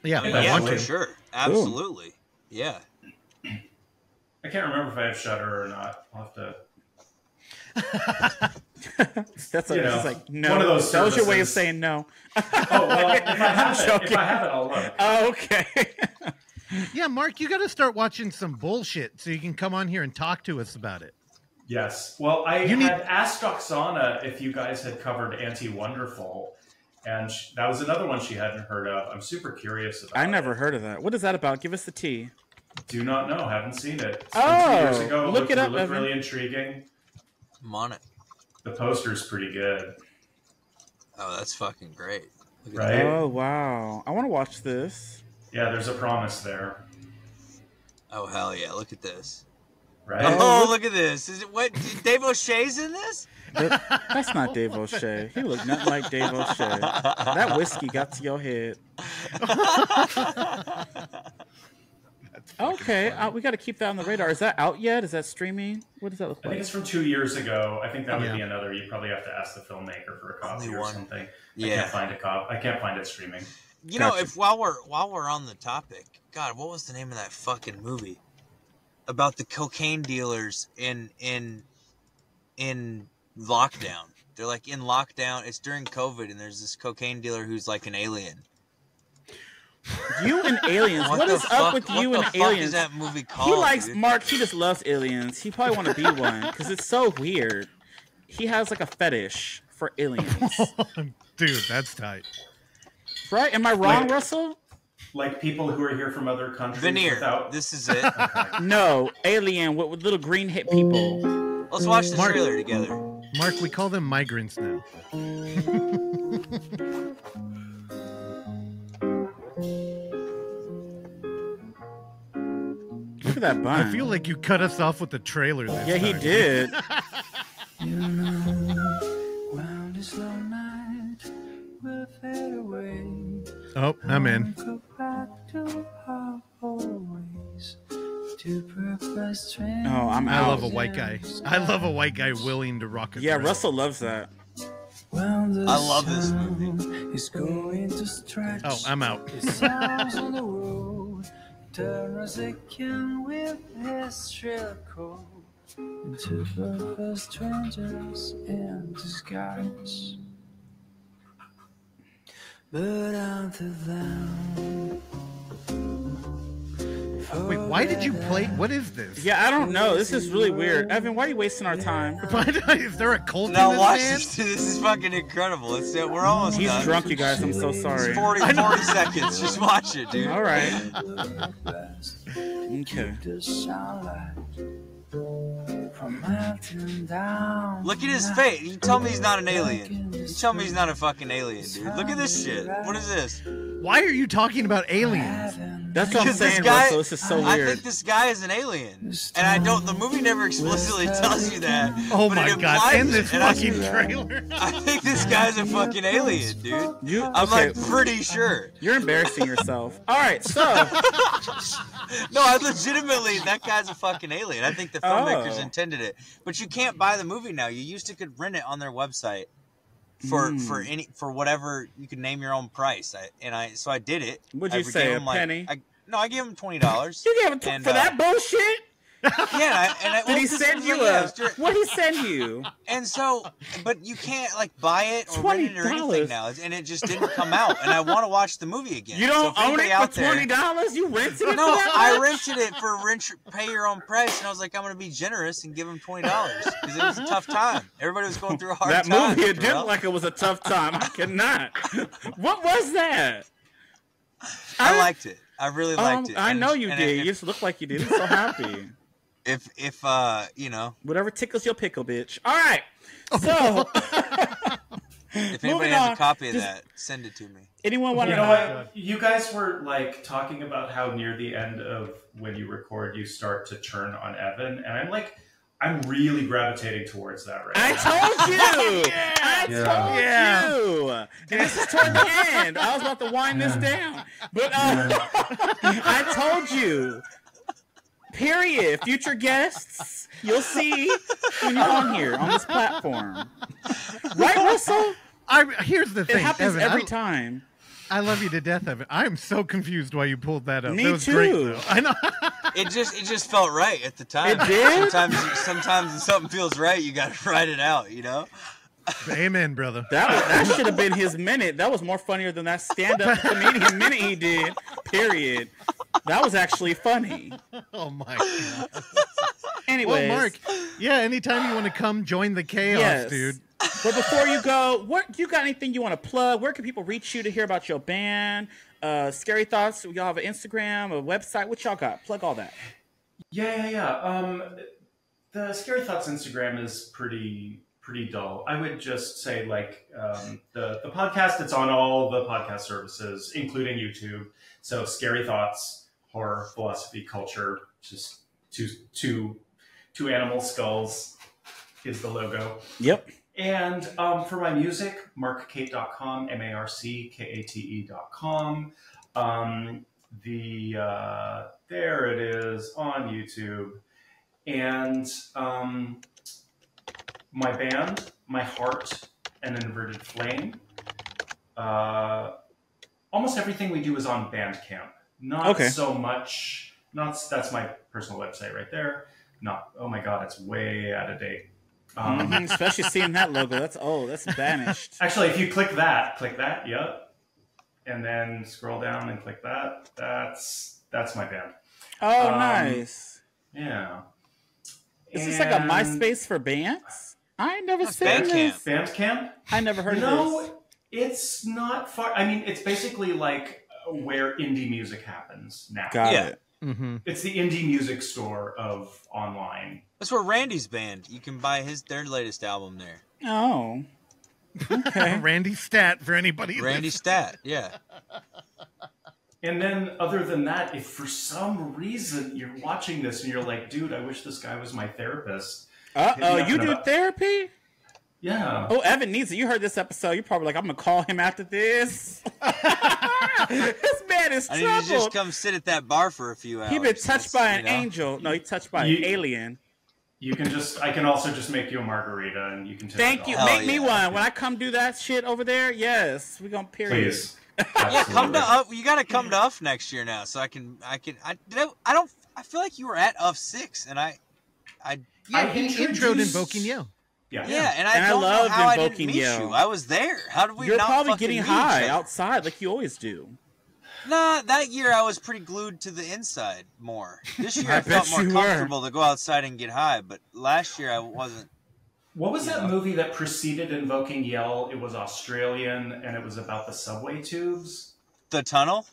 Yeah, Yeah, I Yeah, want for to. sure. Absolutely. Yeah. I can't remember if I have Shudder or not. I'll have to. That's You know, like no. one of those that was your way of services. saying no. Oh well, if I have it, I'll look. Oh, okay. Yeah, Mark, you got to start watching some bullshit so you can come on here and talk to us about it. Yes. Well, I You had asked Oksana if you guys had covered Anti-Wonderful, and that was another one she hadn't heard of. I'm super curious about I never it. heard of that. What is that about? Give us the tea. Do not know. Haven't seen it. It's Oh, 2 years ago. look it up, Looked Evan. really intriguing. I'm on it. The poster's pretty good. Oh, that's fucking great. Look at Right? that. Oh wow, I want to watch this. Yeah, there's a promise there. Oh, hell yeah. Look at this. Right? Oh, look at this. Is it what? Dave O'Shea's in this? That's not Dave O'Shea. He looked nothing like Dave O'Shea. That whiskey got to your head. Okay, we got to keep that on the radar. Is that out yet? Is that streaming? What does that look I think like? it's from 2 years ago. I think that would Yeah. be another. You probably have to ask the filmmaker for a copy Only or one. something. Yeah. I can't find a copy. I can't find it streaming. You know, Gotcha. if while we're on the topic, God, what was the name of that fucking movie about the cocaine dealers in lockdown? They're like in lockdown. It's during COVID, and there's this cocaine dealer who's like an alien. You and aliens. What the is fuck, up with what you the and fuck aliens? is that movie He called? likes dude? Mark. He just loves aliens. He probably want to be one because it's so weird. He has like a fetish for aliens, Dude, that's tight. right? Am I wrong, Like- Russell? Like people who are here from other countries Veneer. without. This is it. No, alien with little green hit people. Let's watch the Mark- trailer together. Mark, we call them migrants now. Look at that bun. I feel like you cut us off with the trailer. This Yeah, he time. did. You know, when this long night will fade away. Oh, I'm in. Go back to our old ways, to purpose strangers. Oh, I'm I out. love a white guy. I love a white guy willing to rock a Yeah, grill. Russell loves that. I love this movie. It's going to stretch. Oh, I'm out. His arms on the road, turn as they can with his shrill call into purpose strangers in disguise. But until then, Wait, why did you play? What is this? Yeah, I don't know. This is really weird. Evan, why are you wasting our time? Is there a cult Now in watch this, man? this. This is fucking incredible. We're almost He's done. drunk, you guys. I'm so sorry. 40 seconds. Just watch it, dude. All right. Okay. the sunlight from melting down. Look at his face. You tell me he's not an alien. You tell me he's not a fucking alien, dude. Look at this shit. What is this? Why are you talking about aliens? That's what I'm Because this saying, guy, Russell. This is so I weird. think this guy is an alien, and I don't. The movie never explicitly tells you that. Oh but my it god! implies And it, this and I- fucking trailer. I think this guy's a fucking alien, dude. I'm like pretty sure. You're embarrassing yourself. All right, so No, I legitimately, that guy's a fucking alien. I think the filmmakers Oh. intended it, but you can't buy the movie now. You used to could rent it on their website for whatever you could name your own price. So I did it. What'd you I say, gave a him, like, penny? I gave him $20. you gave him for that bullshit. Yeah, Did he send you a? What he send you? And so, but you can't like buy it or rent it or anything $20. now, and it just didn't come out. And I want to watch the movie again. You don't So if own anybody it out for there- $20? You rented it? No, for that I much? rented it for pay your own price, and I was like, I'm gonna be generous and give him $20 because it was a tough time. Everybody was going through a hard That time. movie, it did Terrell. look like it was a tough time. I cannot. What was that? I liked it. I really liked it. I And know it's- you and did. if- You just look like you did. I'm so happy. If you know, Whatever tickles your pickle, bitch. All right. So, if Moving anybody has on, a copy of just- that, send it to me. anyone want You to know what? You guys were like talking about how near the end of when you record, you start to turn on Evan, and I'm really gravitating towards that right I now. told you. I Yeah. told you. And this is toward the end. I was about to wind this down, but I told you. Period. Future guests, you'll see when you're on here on this platform. Right, Russell? Here's the thing. It happens Evan, every time. I love you to death, Evan. I'm so confused why you pulled that up. Me that was too. Great, though. I know. It just felt right at the time. It did? Sometimes when something feels right, you got to write it out. You know. Amen, brother. That should have been his minute. That was more funnier than that stand-up comedian minute he did. Period. That was actually funny. Oh my god. Anyways, Well, Mark, yeah, anytime you want to come join the chaos, yes. dude. But before you go, what you got anything you want to plug? Where can people reach you to hear about your band? Scary Thoughts. Y'all have an Instagram, a website. What y'all got? Plug all that. Yeah. The Scary Thoughts Instagram is pretty dull. I would just say the podcast. It's on all the podcast services, including YouTube. So Scary Thoughts, horror, philosophy, culture. Just two animal skulls is the logo. Yep. And for my music, marckate.com, marckate.com. There it is on YouTube. And my band, My Heart and an Inverted Flame. Almost everything we do is on Bandcamp. Not so much. That's my personal website right there. Oh my god, it's way out of date. Especially seeing that logo. That's banished. Actually, if you click that, yep. And then scroll down and click that. That's my band. Oh, nice. Yeah. Is this like a MySpace for bands? I ain't never seen this. Bandcamp? I never heard of this. No, it's not far. I mean, it's basically like where indie music happens now. Got it. Mm-hmm. It's the indie music store of online. That's where Randy's band. You can buy their latest album there. Oh. Okay. Randy Stat for anybody. Randy Stat, yeah. And then, other than that, if for some reason you're watching this and you're like, dude, I wish this guy was my therapist. You do therapy? Yeah. Oh, Evan needs it. You heard this episode. You're probably like, I'm going to call him after this. This man is I troubled. need to just come sit at that bar for a few hours. He been touched by an you know? angel. No, he touched by an alien. I can also just make you a margarita and you can take Thank it you. all. Make me one. When I come do that shit over there, yes. We're going to period. Please. Yeah, come to UF. You got to come to UF next year now, so I feel like you were at UF 6, and I he introed Invoking Yell. Yeah, and I don't know how I didn't meet you. I was there. How did we You're not probably fucking getting meet high each other? outside like you always do. Nah, that year I was pretty glued to the inside more. This year I bet felt more you comfortable to go outside and get high, but last year I wasn't. What was that movie that preceded Invoking Yell? It was Australian, and it was about the subway tubes. The Tunnel?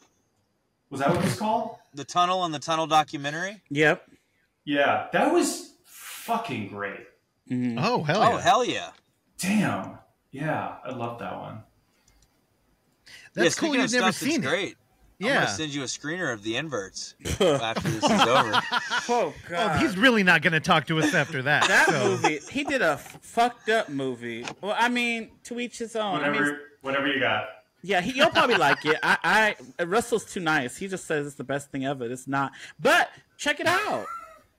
Was that what it was called? The Tunnel and the Tunnel documentary? Yep. Yeah, that was fucking great. Mm-hmm. Oh, hell yeah. Oh, hell yeah. Damn. Yeah, I love that one. That's yeah, cool. You've never seen it. Great. Yeah. I'm going to send you a screener of the inverts after this is over. Oh, God. Well, he's really not going to talk to us after that. That movie, he did a fucked up movie. Well, I mean, to each his own. Whatever you got. Yeah, you'll probably like it. Russell's too nice. He just says it's the best thing ever. It's not. But check it out.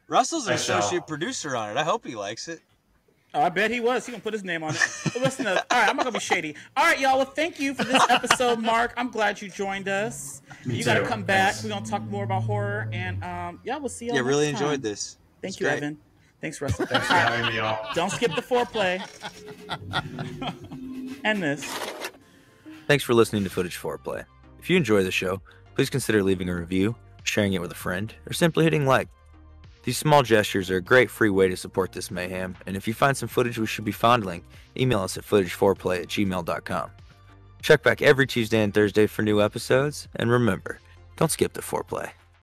Russell's an associate producer on it. I hope he likes it. Oh, I bet he was. He gonna put his name on it. But listen, all right, I'm not gonna be shady. All right, y'all. Well, thank you for this episode, Mark. I'm glad you joined us. You gotta come back. We're gonna talk more about horror, and we'll see y'all. Yeah, really next time. enjoyed this. Thank you, great. Evan. Thanks, Russell. Thanks for having me, y'all. Don't skip the foreplay. And this. Thanks for listening to Footage Foreplay. If you enjoy the show, please consider leaving a review, sharing it with a friend, or simply hitting like. These small gestures are a great free way to support this mayhem, and if you find some footage we should be fondling, email us at footageforeplay@gmail.com. Check back every Tuesday and Thursday for new episodes, and remember, don't skip the foreplay.